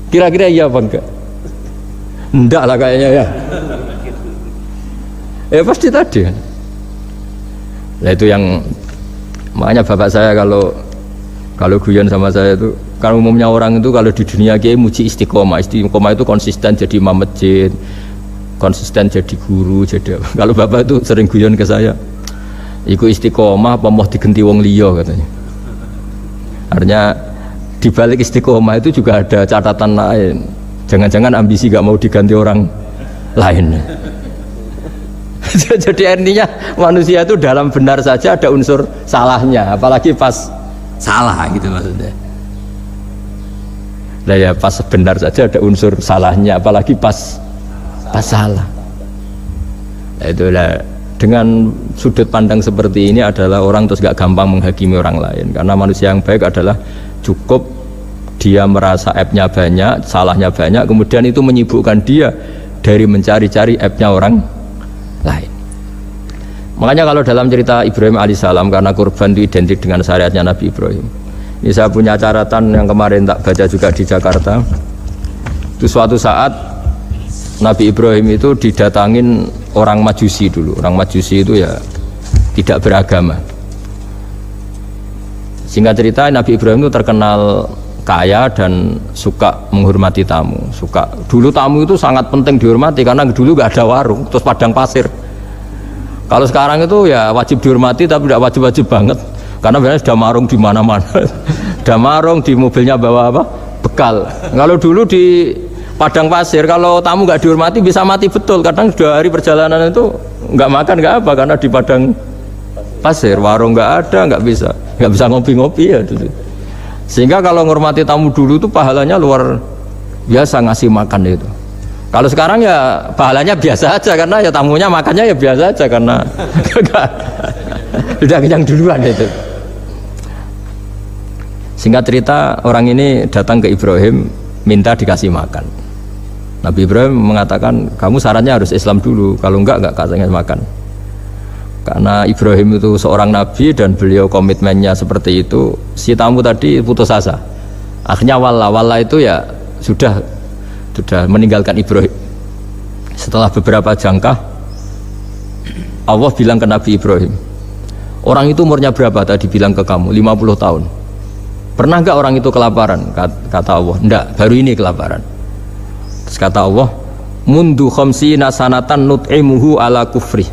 Kira-kira iya apa enggak? Enggak lah kayaknya ya. Ya pasti tadi. Nah itu yang makanya bapak saya kalau guyon sama saya itu, kalau umumnya orang itu kalau di dunia kiai muji istiqomah. Istiqomah itu konsisten jadi imam masjid, konsisten jadi guru, jadi apa. Kalau bapak itu sering guyon ke saya, iku istiqomah apa mau diganti wong liya katanya. Artinya di balik istiqomah itu juga ada catatan lain. Jangan-jangan ambisi gak mau diganti orang lain. Jadi artinya manusia itu dalam benar saja ada unsur salahnya, apalagi pas salah gitu maksudnya. Nah ya pas benar saja ada unsur salahnya, apalagi pas salah. Nah, itulah dengan sudut pandang seperti ini adalah orang terus gak gampang menghakimi orang lain, karena manusia yang baik adalah cukup dia merasa aibnya banyak, salahnya banyak, kemudian itu menyibukkan dia dari mencari-cari aibnya orang lain. Makanya kalau dalam cerita Ibrahim alaihissalam, karena kurban itu identik dengan syariatnya Nabi Ibrahim, ini saya punya catatan yang kemarin tak baca juga di Jakarta. Itu suatu saat Nabi Ibrahim itu didatangin orang Majusi dulu. Orang Majusi itu ya tidak beragama. Singkat cerita Nabi Ibrahim itu terkenal kaya dan suka menghormati tamu. Dulu tamu itu sangat penting dihormati karena dulu gak ada warung, terus padang pasir. Kalau sekarang itu ya wajib dihormati tapi tidak wajib-wajib banget, karena biasanya sudah marung di mana-mana. Sudah marung di mobilnya bawa apa? Bekal. Kalau dulu di padang pasir, kalau tamu nggak dihormati bisa mati betul. Kadang 2 hari perjalanan itu nggak makan nggak apa, karena di padang pasir warung nggak ada, nggak bisa ngopi-ngopi ya dulu. Sehingga kalau menghormati tamu dulu itu pahalanya luar biasa, ngasih makan itu. Kalau sekarang ya pahalanya biasa aja, karena ya tamunya makannya ya biasa aja, karena sudah kenyang duluan itu. Singkat cerita orang ini datang ke Ibrahim minta dikasih makan. Nabi Ibrahim mengatakan, kamu syaratnya harus Islam dulu, kalau enggak kasih makan. Karena Ibrahim itu seorang nabi dan beliau komitmennya seperti itu, si tamu tadi putus asa. Akhirnya wala itu ya sudah meninggalkan Ibrahim. Setelah beberapa jangkah Allah bilang ke Nabi Ibrahim, orang itu umurnya berapa tadi bilang ke kamu? 50 tahun. Pernah enggak orang itu kelaparan? Kata Allah, enggak, baru ini kelaparan. Terus kata Allah, mundu khamsina sanatan nut'imuhu ala kufri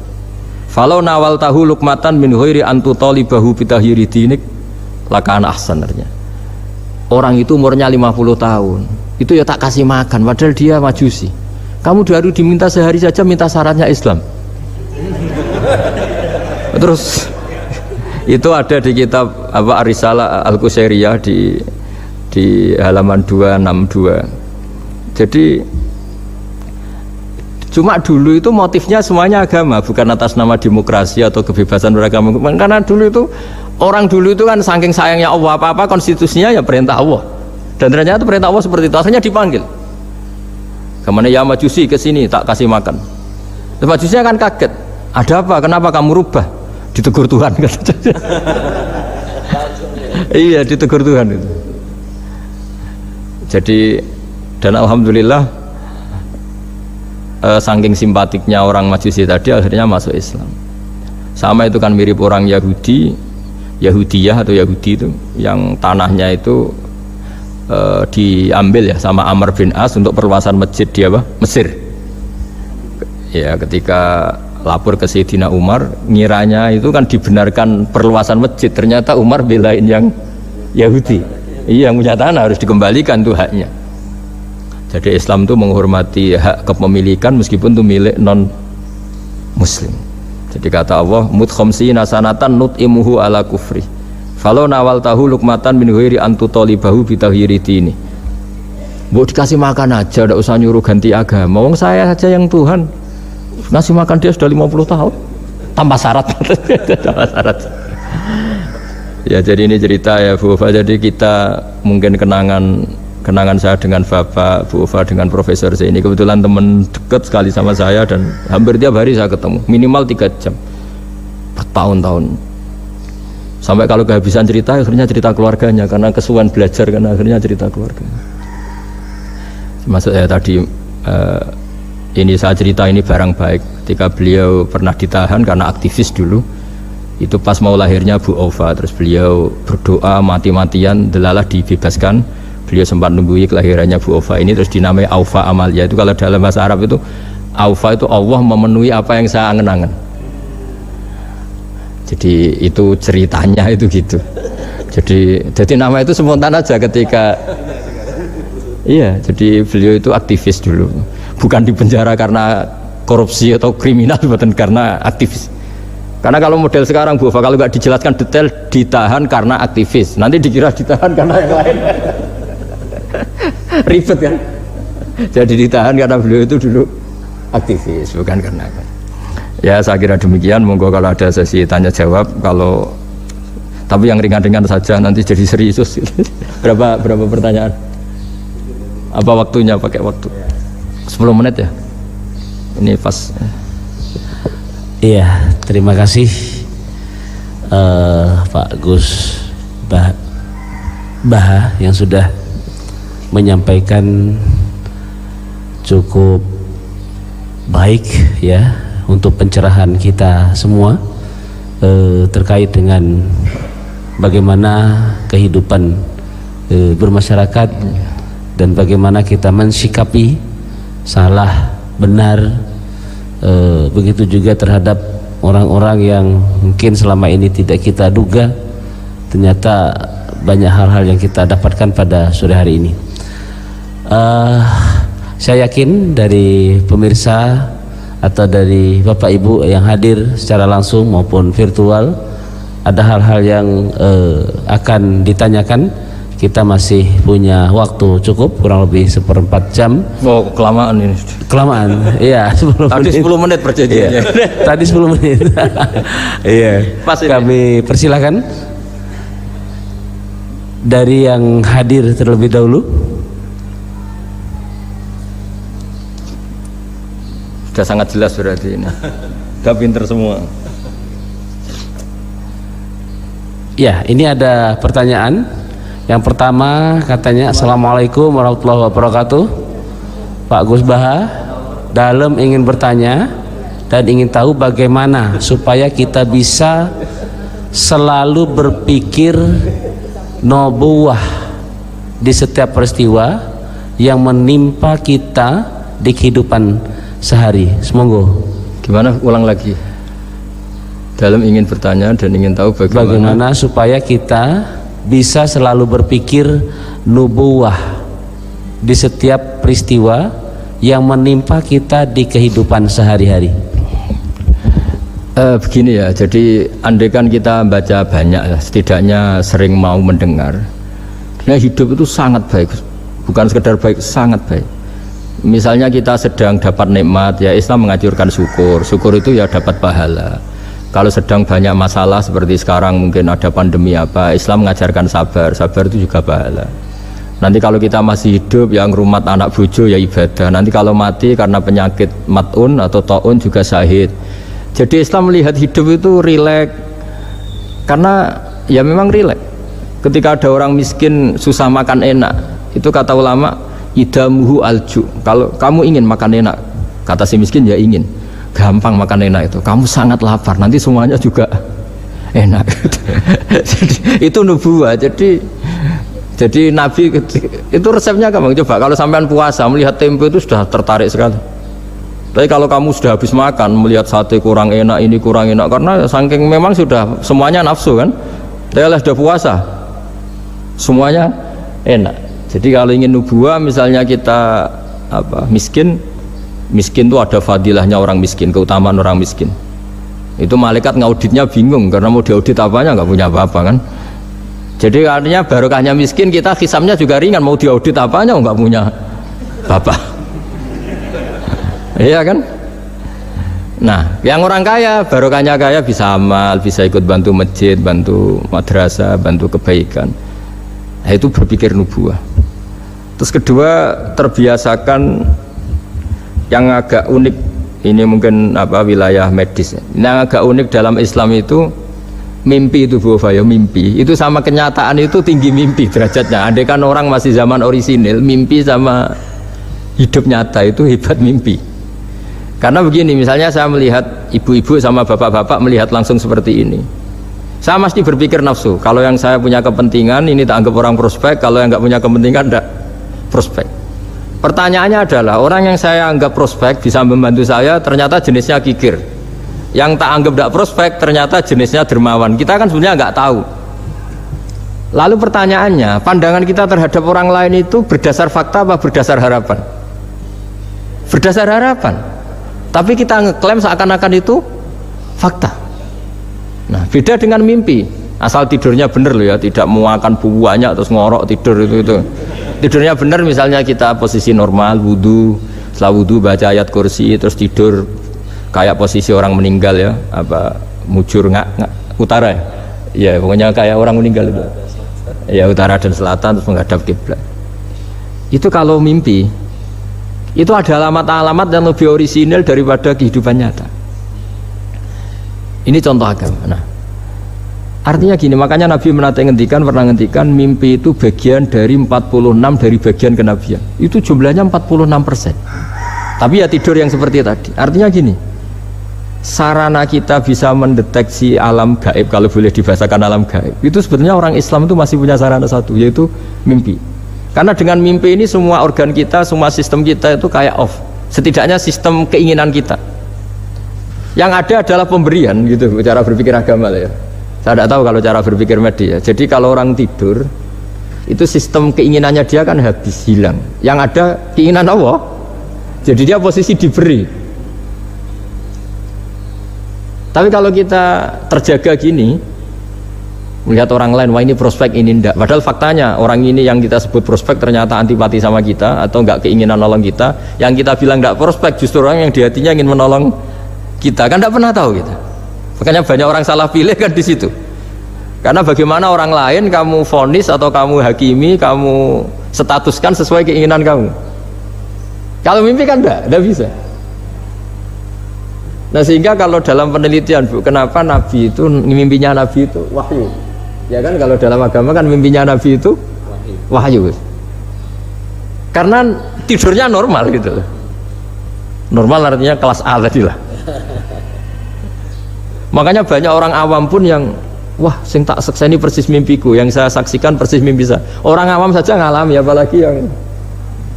Falau nawal tahu lukmatan min ghairi antu talibahu bitahiri dinik lakana ahsan artinya. Orang itu umurnya 50 tahun, itu ya tak kasih makan padahal dia majusi. Kamu baru diminta sehari saja minta syaratnya Islam. Terus itu ada di kitab apa Ar-Risalah Al-Qusairiyah di halaman 262. Jadi cuma dulu itu motifnya semuanya agama, bukan atas nama demokrasi atau kebebasan beragama. Karena dulu itu orang dulu itu kan saking sayangnya Allah, apa-apa konstitusinya ya perintah Allah. Dan ternyata perintah Allah seperti itu, akhirnya dipanggil. Kemana ya majusi ke sini tak kasih makan. Majusinya kan kaget. Ada apa? Kenapa kamu rubah? Ditegur Tuhan. Iya, ditegur Tuhan itu. Jadi dan alhamdulillah saking simpatiknya orang majusi tadi akhirnya masuk Islam. Sama itu kan mirip orang Yahudiyah atau Yahudi itu yang tanahnya itu diambil ya sama Amr bin As untuk perluasan masjid di Mesir. Ya ketika lapor ke Sayyidina Umar, ngiranya itu kan dibenarkan perluasan masjid, ternyata Umar belain yang Yahudi. Iya, yang punya tanah harus dikembalikan tuh haknya. Jadi Islam itu menghormati hak kepemilikan meskipun itu milik non muslim. Jadi kata Allah, mut khamsina sanatan nut'imuhu ala kufri. Falau nawal tahu lukmatan min ghairi antu talibahu bitahiri dini. Mbok dikasih makan aja, ndak usah nyuruh ganti agama. Wong saya saja yang Tuhan ngasih makan dia sudah 50 tahun. Tanpa syarat. Tanpa syarat. Ya jadi ini cerita ya Bu Ufa. Jadi kita mungkin kenangan saya dengan Bapak, Bu Ufa dengan Profesor ini kebetulan teman dekat sekali sama saya dan hampir tiap hari saya ketemu minimal 3 jam bertahun-tahun. Sampai kalau kehabisan cerita akhirnya cerita keluarganya karena kesuwan belajar kan akhirnya cerita keluarganya. Maksud saya tadi ini saya cerita ini barang baik ketika beliau pernah ditahan karena aktivis dulu. Itu pas mau lahirnya Bu Aufa, terus beliau berdoa mati-matian delalah dibebaskan. Beliau sempat nunggu kelahirannya Bu Aufa ini terus dinamai Aufa Amalia. Itu kalau dalam bahasa Arab itu Aufa itu Allah memenuhi apa yang saya angen-angen. Jadi itu ceritanya itu gitu. Jadi nama itu spontan aja ketika iya, jadi beliau itu aktivis dulu. Bukan dipenjara karena korupsi atau kriminal, bukan karena aktivis. Karena kalau model sekarang Bu, kalau nggak dijelaskan detail ditahan karena aktivis, nanti dikira ditahan karena yang lain. Ribet kan? Jadi ditahan karena beliau itu dulu aktivis, bukan karena. Ya saya kira demikian. Monggo kalau ada sesi tanya jawab, kalau tapi yang ringan-ringan saja nanti jadi serius. berapa pertanyaan? Apa waktunya? Pakai waktu 10 menit ya? Ini pas. Iya, terima kasih Pak Gus Baha yang sudah menyampaikan cukup baik ya untuk pencerahan kita semua terkait dengan bagaimana kehidupan bermasyarakat dan bagaimana kita mensikapi salah benar, begitu juga terhadap orang-orang yang mungkin selama ini tidak kita duga, ternyata banyak hal-hal yang kita dapatkan pada sore hari ini. Saya yakin dari pemirsa atau dari Bapak Ibu yang hadir secara langsung maupun virtual ada hal-hal yang akan ditanyakan. Kita masih punya waktu cukup kurang lebih 1/4 jam. Oh, kelamaan ini. Kelamaan, iya. Tadi 10 menit perjanjiannya. Iya. Tadi 10 menit. Iya. Pas ini. Kami persilakan dari yang hadir terlebih dahulu. Sudah sangat jelas berarti ini. Sudah pinter semua. Ya, ini ada pertanyaan. Yang pertama katanya, Assalamualaikum warahmatullahi wabarakatuh. Pak Gus Baha, dalam ingin bertanya dan ingin tahu bagaimana supaya kita bisa selalu berpikir nubuwah di setiap peristiwa yang menimpa kita di kehidupan sehari. Semoga. Gimana? Ulang lagi. dalam ingin bertanya dan ingin tahu bagaimana supaya kita bisa selalu berpikir nubuwah di setiap peristiwa yang menimpa kita di kehidupan sehari-hari. Begini ya, jadi andaikan kita baca banyak, setidaknya sering mau mendengar. Nah, hidup itu sangat baik, bukan sekedar baik, sangat baik. Misalnya kita sedang dapat nikmat, ya Islam menganjurkan syukur. Syukur itu ya dapat pahala. Kalau sedang banyak masalah seperti sekarang, mungkin ada pandemi apa, Islam mengajarkan sabar. Sabar itu juga pahala. Nanti kalau kita masih hidup, yang rumat anak bojo ya ibadah. Nanti kalau mati karena penyakit mat'un atau ta'un juga syahid. Jadi Islam melihat hidup itu rileks, karena ya memang rileks. Ketika ada orang miskin susah makan enak, itu kata ulama idamuhu alju. Kalau kamu ingin makan enak, kata si miskin ya ingin, gampang makan enak itu. Kamu sangat lapar, nanti semuanya juga enak. Jadi, itu nubuwah. Jadi Nabi itu resepnya gampang. Coba kalau sampean puasa melihat tempe itu sudah tertarik sekali. Tapi kalau kamu sudah habis makan melihat sate kurang enak, ini kurang enak, karena saking memang sudah semuanya nafsu kan. Tapi sudah puasa semuanya enak. Jadi kalau ingin nubuah, misalnya kita miskin itu ada fadilahnya orang miskin, keutamaan orang miskin. Itu malaikat ngauditnya bingung karena mau diaudit apanya, nggak punya apa-apa kan. Jadi artinya barokahnya miskin, kita hisabnya juga ringan, mau diaudit apanya nggak punya bapak. Iya kan? Nah, yang orang kaya, barokahnya kaya bisa amal, bisa ikut bantu masjid, bantu madrasah, bantu kebaikan. Nah, itu berpikir nubuah. Terus kedua, terbiasakan yang agak unik. Ini mungkin wilayah medis. Yang agak unik dalam Islam itu mimpi itu Bu Fayo, mimpi. Itu sama kenyataan itu tinggi mimpi derajatnya. Andai kan orang masih zaman orisinil, mimpi sama hidup nyata itu hebat mimpi. Karena begini, misalnya saya melihat ibu-ibu sama bapak-bapak melihat langsung seperti ini, saya mesti berpikir nafsu. Kalau yang saya punya kepentingan ini tak anggap orang prospek, kalau yang nggak punya kepentingan tidak prospek. Pertanyaannya adalah, orang yang saya anggap prospek bisa membantu saya, ternyata jenisnya kikir. Yang tak anggap tidak prospek ternyata jenisnya dermawan. Kita kan sebenarnya nggak tahu. Lalu pertanyaannya, pandangan kita terhadap orang lain itu berdasar fakta apa berdasar harapan? Berdasar harapan. Tapi kita ngeklaim seakan-akan itu fakta. Nah, beda dengan mimpi. Asal tidurnya bener loh ya, tidak muakan banyak terus ngorok tidur itu. Tidurnya bener, misalnya kita posisi normal, wudu, setelah wudu baca ayat kursi terus tidur kayak posisi orang meninggal ya, mujur utara ya. Ya, pokoknya kayak orang meninggal itu. Ya, utara dan selatan terus menghadap kiblat. Itu kalau mimpi. Itu ada alamat-alamat yang lebih orisinal daripada kehidupan nyata. Ini contoh agama. Nah, artinya gini, makanya Nabi pernah ngendikan mimpi itu bagian dari 46 dari bagian kenabian. Itu jumlahnya 46%. Tapi ya tidur yang seperti tadi. Artinya gini, sarana kita bisa mendeteksi alam gaib, kalau boleh dibahasakan alam gaib, itu sebetulnya orang Islam itu masih punya sarana satu, yaitu mimpi. Karena dengan mimpi ini semua organ kita, semua sistem kita itu kayak off. Setidaknya sistem keinginan kita. Yang ada adalah pemberian gitu, cara berpikir agama lah ya. Saya tidak tahu kalau cara berpikir medis ya. Jadi kalau orang tidur, itu sistem keinginannya dia kan habis, hilang. Yang ada keinginan Allah. Jadi dia posisi diberi. Tapi kalau kita terjaga gini, melihat orang lain, wah ini prospek, ini ndak. Padahal faktanya orang ini yang kita sebut prospek ternyata antipati sama kita atau nggak keinginan nolong kita. Yang kita bilang ndak prospek justru orang yang di hatinya ingin menolong kita. Kan ndak pernah tahu kita. Makanya banyak orang salah pilih kan di situ. Karena bagaimana orang lain kamu vonis atau kamu hakimi, kamu statuskan sesuai keinginan kamu. Kalau mimpi kan ndak bisa. Nah, sehingga kalau dalam penelitian Bu, kenapa Nabi itu mimpinya Nabi itu wahyu? Ya kan, kalau dalam agama kan mimpinya Nabi itu wahyu. Karena tidurnya normal gitu. Normal artinya kelas A tadi lah. Makanya banyak orang awam pun yang wah, sing tak sakseni persis mimpiku, yang saya saksikan persis mimpi saya. Orang awam saja ngalami, apalagi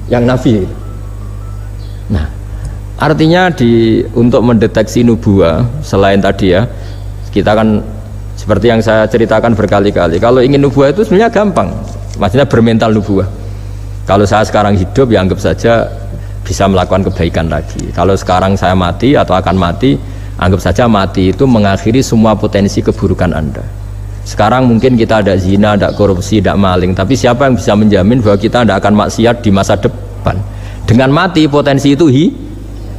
yang Nabi. Nah, artinya untuk mendeteksi nubuah selain tadi ya, Kita kan seperti yang saya ceritakan berkali-kali, kalau ingin nubuah itu sebenarnya gampang, maksudnya bermental nubuah. Kalau saya sekarang hidup ya anggap saja bisa melakukan kebaikan lagi. Kalau sekarang saya mati atau akan mati, anggap saja mati itu mengakhiri semua potensi keburukan Anda. Sekarang mungkin kita ada zina, ada korupsi, ada maling, tapi siapa yang bisa menjamin bahwa kita tidak akan maksiat di masa depan? Dengan mati potensi itu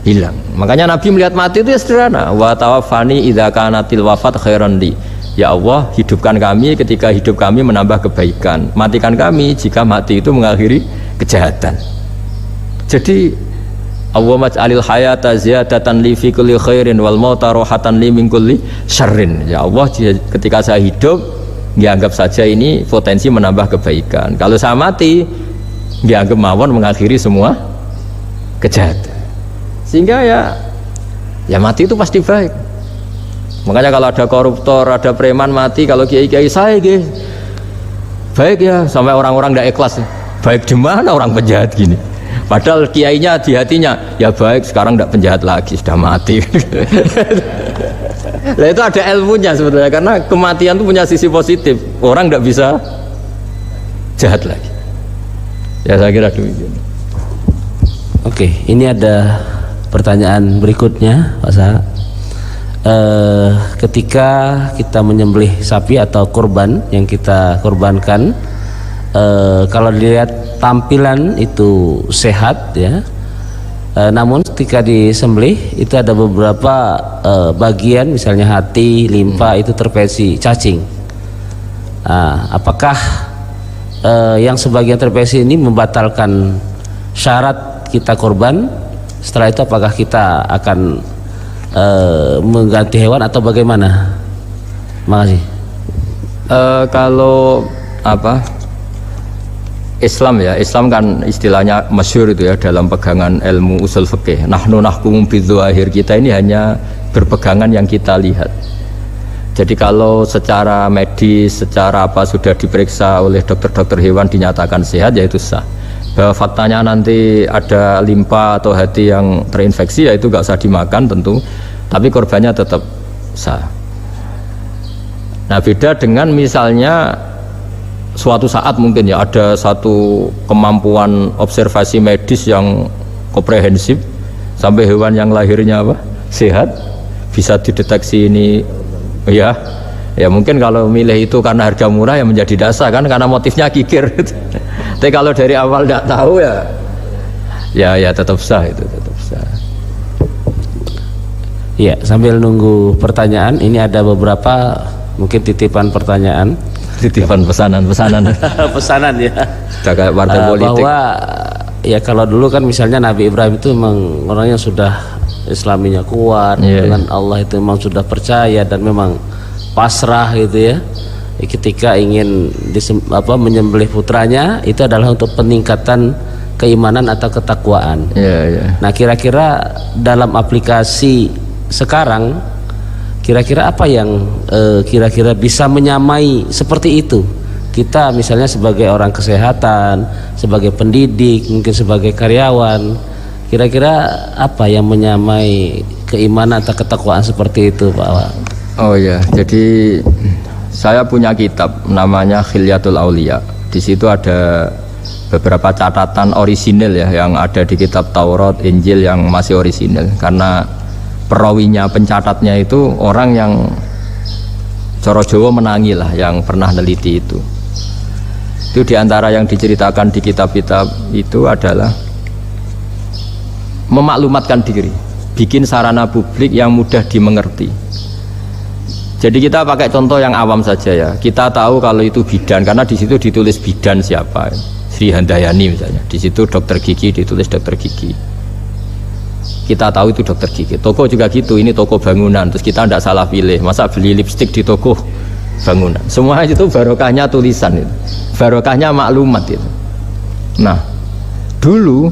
hilang. Makanya Nabi melihat mati itu ya sederhana. Wa tawaffani idza kanatil wafat khairan li. Ya Allah, hidupkan kami ketika hidup kami menambah kebaikan. Matikan kami jika mati itu mengakhiri kejahatan. Jadi Allahumma ij'alil hayata ziyadatan li fi kulli khairin wal mauta rohatan li min kulli syarrin. Ya Allah, ketika saya hidup dianggap saja ini potensi menambah kebaikan. Kalau saya mati dianggap mawon mengakhiri semua kejahatan. Sehingga ya mati itu pasti baik. Makanya kalau ada koruptor, ada preman mati, kalau kiai-kiai saya baik ya, sampai orang-orang tidak ikhlas. Baik di mana orang penjahat gini? Padahal kiainya di hatinya ya baik, sekarang tidak penjahat lagi, sudah mati. Nah itu ada ilmunya sebetulnya, karena kematian itu punya sisi positif. Orang tidak bisa jahat lagi. Ya saya kira demikian. Oke, ini ada pertanyaan berikutnya, Pak Saha. Ketika kita menyembelih sapi atau kurban yang kita kurbankan, kalau dilihat tampilan itu sehat ya, namun ketika disembelih itu ada beberapa bagian, misalnya hati, limpa itu terpesi cacing. Apakah yang sebagian terpesi ini membatalkan syarat kita korban? Setelah itu apakah kita akan mengganti hewan atau bagaimana? Makasih. Kalau Islam ya, Islam kan istilahnya masyhur itu ya dalam pegangan ilmu usul fikih. Nahnu nahkumu bidzahir, kita ini hanya berpegangan yang kita lihat. Jadi kalau secara medis, secara apa sudah diperiksa oleh dokter-dokter hewan dinyatakan sehat, ya itu sah. Bahwa faktanya nanti ada limpa atau hati yang terinfeksi, ya itu nggak usah dimakan tentu, tapi korbannya tetap sah. Nah beda dengan misalnya suatu saat mungkin ya ada satu kemampuan observasi medis yang komprehensif sampai hewan yang lahirnya sehat, bisa dideteksi ini ya mungkin kalau milih itu karena harga murah ya menjadi dasar kan, karena motifnya kikir. Tapi kalau dari awal tidak tahu ya tetap sah, itu tetap sah. Ya, sambil nunggu pertanyaan, ini ada beberapa mungkin titipan pertanyaan. Titipan pesanan Pesanan ya. Sudah kayak partai politik. Bahwa ya kalau dulu kan misalnya Nabi Ibrahim itu memang orangnya sudah Islaminya kuat, dengan Allah itu memang sudah percaya dan memang pasrah gitu ya. Ketika ingin menyembelih putranya itu adalah untuk peningkatan keimanan atau ketakwaan. Nah kira-kira dalam aplikasi sekarang, kira-kira apa yang kira-kira bisa menyamai seperti itu? Kita misalnya sebagai orang kesehatan, sebagai pendidik, mungkin sebagai karyawan, kira-kira apa yang menyamai keimanan atau ketakwaan seperti itu, Pak Awal? Oh ya, jadi saya punya kitab namanya Khilyatul Aulia. Di situ ada beberapa catatan orisinil ya yang ada di kitab Taurat, Injil yang masih orisinil, karena perawinya, pencatatnya itu orang yang Coro Jawa menangi lah, yang pernah neliti itu. Itu diantara yang diceritakan di kitab-kitab itu adalah memaklumatkan diri, bikin sarana publik yang mudah dimengerti. Jadi kita pakai contoh yang awam saja ya. Kita tahu kalau itu bidan karena di situ ditulis bidan siapa, Sri Handayani misalnya. Di situ dokter gigi ditulis dokter gigi. Kita tahu itu dokter gigi. Toko juga gitu, ini toko bangunan. Terus kita tidak salah pilih. Masa beli lipstik di toko bangunan? Semua itu barokahnya tulisan itu. Barokahnya maklumat itu. Nah, dulu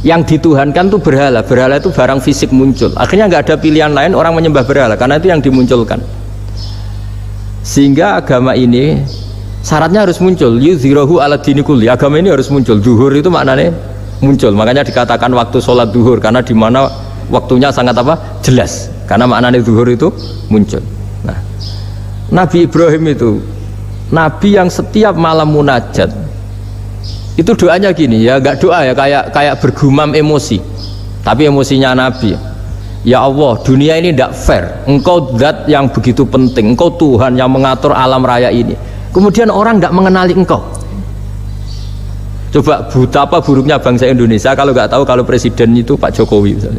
yang dituhankan itu berhala. Berhala itu barang fisik muncul. Akhirnya nggak ada pilihan lain, orang menyembah berhala karena itu yang dimunculkan. Sehingga agama ini syaratnya harus muncul. Yuzhirahu ala dini kulli. Agama ini harus muncul. Duhur itu maknanya muncul. Makanya dikatakan waktu sholat duhur, karena di mana waktunya sangat jelas. Karena maknanya duhur itu muncul. Nah, Nabi Ibrahim itu Nabi yang setiap malam munajat itu doanya gini ya, nggak doa ya, kayak bergumam emosi, tapi emosinya Nabi. Ya Allah, dunia ini tidak fair. Engkau zat yang begitu penting, Engkau Tuhan yang mengatur alam raya ini. Kemudian orang tidak mengenali Engkau. Coba betapa buruknya bangsa Indonesia kalau nggak tahu kalau presiden itu Pak Jokowi misalnya,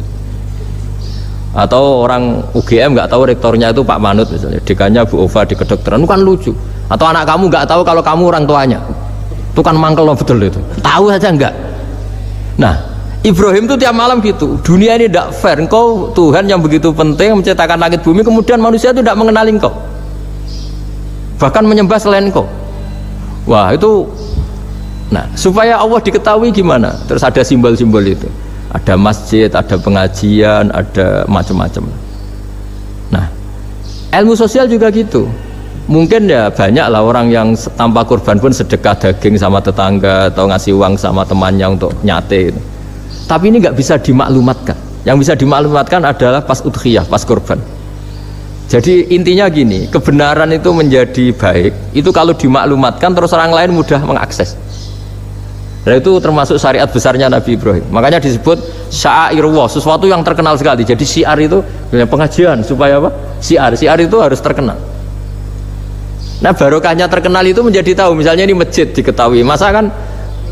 atau orang UGM nggak tahu rektornya itu Pak Manut misalnya, dekannya Bu Ova di kedokteran, itu kan lucu. Atau anak kamu nggak tahu kalau kamu orang tuanya, itu kan mangkel betul itu, tahu saja enggak. Nah, Ibrahim itu tiap malam gitu, dunia ini tidak fair, Engkau Tuhan yang begitu penting menciptakan langit bumi, kemudian manusia itu tidak mengenali Engkau, bahkan menyembah selain Engkau. Wah itu. Nah, supaya Allah diketahui gimana? Terus ada simbol-simbol itu, ada masjid, ada pengajian, ada macam-macam. Nah, ilmu sosial juga gitu. Mungkin ya banyak lah orang yang tanpa kurban pun sedekah daging sama tetangga atau ngasih uang sama temannya untuk nyate gitu. Tapi ini nggak bisa dimaklumatkan. Yang bisa dimaklumatkan adalah pas udhiyah, pas kurban. Jadi intinya gini, kebenaran itu menjadi baik itu kalau dimaklumatkan, terus orang lain mudah mengakses. Dan itu termasuk syariat besarnya Nabi Ibrahim. Makanya disebut sya'irullah, sesuatu yang terkenal sekali. Jadi syiar itu pengajian supaya apa? Syiar itu harus terkenal. Nah, barokahnya terkenal itu menjadi tahu. Misalnya ini masjid diketahui. Masa kan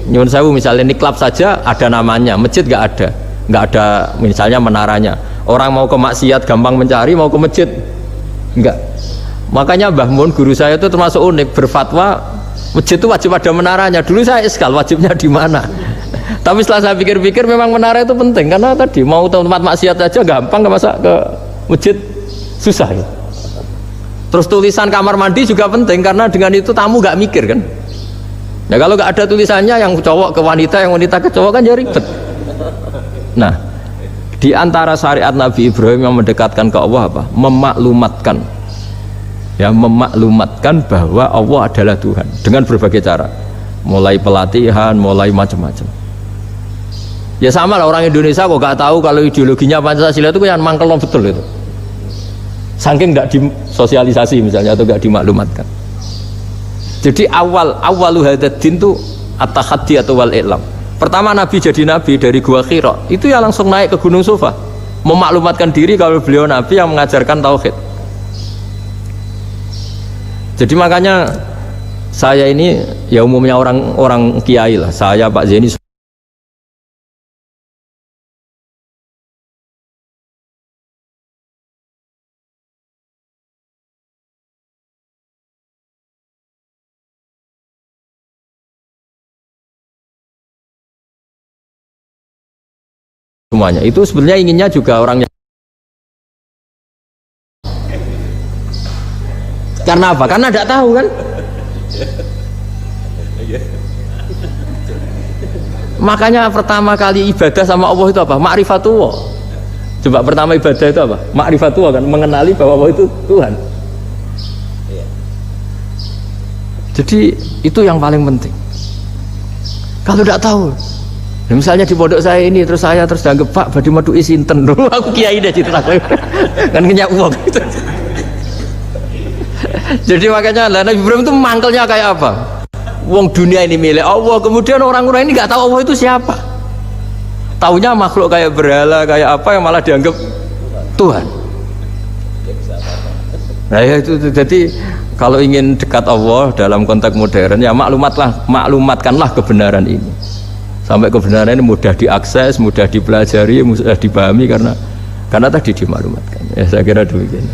nyuwun sewu misalnya ini klub saja ada namanya, masjid nggak ada misalnya menaranya. Orang mau ke maksiat gampang mencari, mau ke masjid enggak. Makanya Mbah Mun guru saya itu termasuk unik, berfatwa masjid itu wajib ada menaranya. Dulu saya iskal wajibnya di mana. Tapi setelah saya pikir-pikir memang menara itu penting karena tadi mau tempat maksiat aja gampang, nggak masa ke masjid susah ya. Terus tulisan kamar mandi juga penting karena dengan itu tamu nggak mikir kan. Ya kalau nggak ada tulisannya yang cowok ke wanita, yang wanita ke cowok kan ya ribet. Nah, di antara syariat Nabi Ibrahim yang mendekatkan ke Allah apa? Memaklumatkan. Ya, memaklumatkan bahwa Allah adalah Tuhan dengan berbagai cara, mulai pelatihan, mulai macam-macam. Ya sama lah orang Indonesia kok gak tahu kalau ideologinya Pancasila itu yang mangkel betul itu, saking gak disosialisasi misalnya atau gak dimaklumatkan. Jadi awalu hadzal-din itu at-tahaddi atau wal i'lam. Pertama Nabi jadi Nabi dari Gua Hira itu ya langsung naik ke Gunung Sofa, memaklumatkan diri kalau beliau Nabi yang mengajarkan tauhid. Jadi makanya saya ini ya umumnya orang kiai lah, saya Pak Zeni semuanya itu sebenarnya inginnya juga orangnya. Karena apa? Karena tidak tahu kan. Makanya pertama kali ibadah sama Allah itu apa? Ma'rifatullah. Coba pertama ibadah itu apa? Ma'rifatullah kan, mengenali bahwa Allah itu Tuhan. Jadi itu yang paling penting. Kalau tidak tahu, ya misalnya di pondok saya ini terus dianggap Pak badhe metu sinten. Aku kiai deh cerita kan kenyak uang gitu. Jadi makanya Nabi Ibrahim itu mangkelnya kayak apa? Wong dunia ini milik Allah, kemudian orang-orang ini nggak tahu Allah itu siapa. Taunya makhluk kayak berhala, kayak apa yang malah dianggap Tuhan. Nah ya itu jadi kalau ingin dekat Allah dalam konteks modern ya maklumatkanlah kebenaran ini. Sampai kebenaran ini mudah diakses, mudah dipelajari, mudah dipahami karena tadi dimaklumatkan. Ya saya kira demikian.